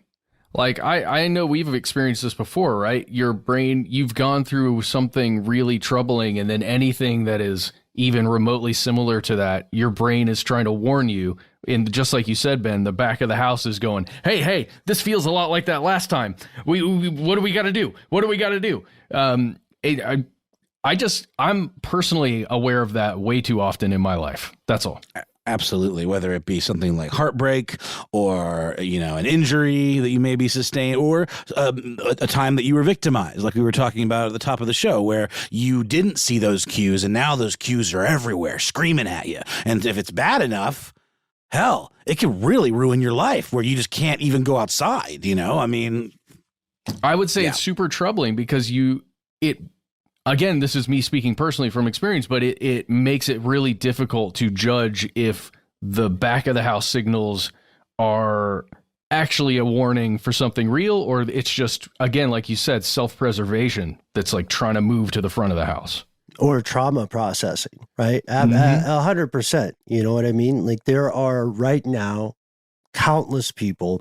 Like, I know we've experienced this before, right? Your brain, you've gone through something really troubling, and then anything that is even remotely similar to that, your brain is trying to warn you. And just like you said, Ben, the back of the house is going, hey, this feels a lot like that last time. What do we got to do? What do we got to do? I'm personally aware of that way too often in my life. That's all. Absolutely. Whether it be something like heartbreak or, an injury that you maybe sustained, or a time that you were victimized, like we were talking about at the top of the show, where you didn't see those cues and now those cues are everywhere screaming at you. And if it's bad enough, hell, it can really ruin your life where you just can't even go outside. I would say it's super troubling because again, this is me speaking personally from experience, but it makes it really difficult to judge if the back of the house signals are actually a warning for something real, or it's just, again, like you said, self-preservation that's like trying to move to the front of the house. Or trauma processing, right? 100%. You know what I mean? Like, there are right now countless people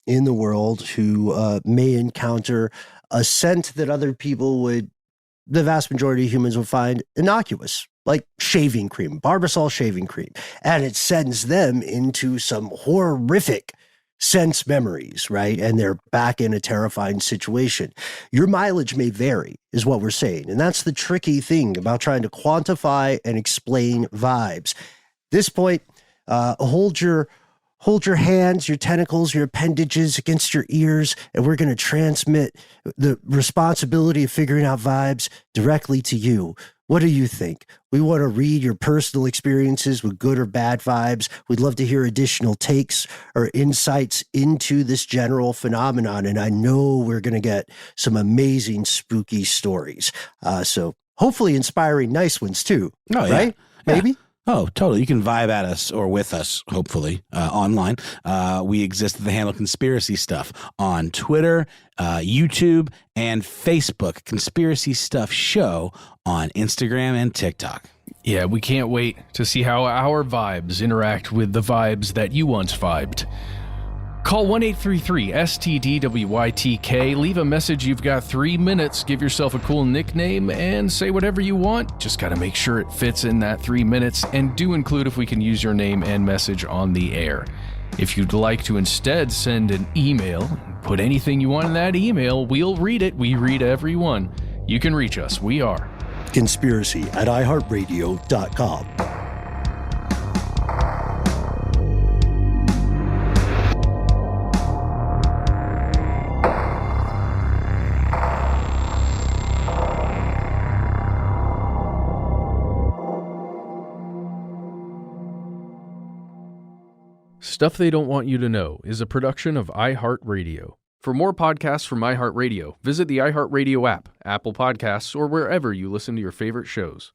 in the world who may encounter a scent that other people the vast majority of humans would find innocuous, like shaving cream, Barbasol shaving cream. And it sends them into some horrific sense memories, right? And they're back in a terrifying situation. Your mileage may vary, is what we're saying. And that's the tricky thing about trying to quantify and explain vibes. At this point, hold your hands, your tentacles, your appendages against your ears, and we're going to transmit the responsibility of figuring out vibes directly to you. What do you think? We want to read your personal experiences with good or bad vibes. We'd love to hear additional takes or insights into this general phenomenon, and I know we're going to get some amazing spooky stories. So hopefully inspiring nice ones too, right? Yeah. Maybe? Oh, totally. You can vibe at us or with us, hopefully, online. We exist at the handle Conspiracy Stuff on Twitter, YouTube, and Facebook. Conspiracy Stuff Show on Instagram and TikTok. Yeah, we can't wait to see how our vibes interact with the vibes that you once vibed. Call 1-833-STDWYTK. Leave a message. You've got 3 minutes. Give yourself a cool nickname and say whatever you want. Just got to make sure it fits in that 3 minutes. And do include if we can use your name and message on the air. If you'd like to instead send an email, put anything you want in that email, we'll read it. We read every one. You can reach us. We are conspiracy@iHeartRadio.com. Stuff They Don't Want You to Know is a production of iHeartRadio. For more podcasts from iHeartRadio, visit the iHeartRadio app, Apple Podcasts, or wherever you listen to your favorite shows.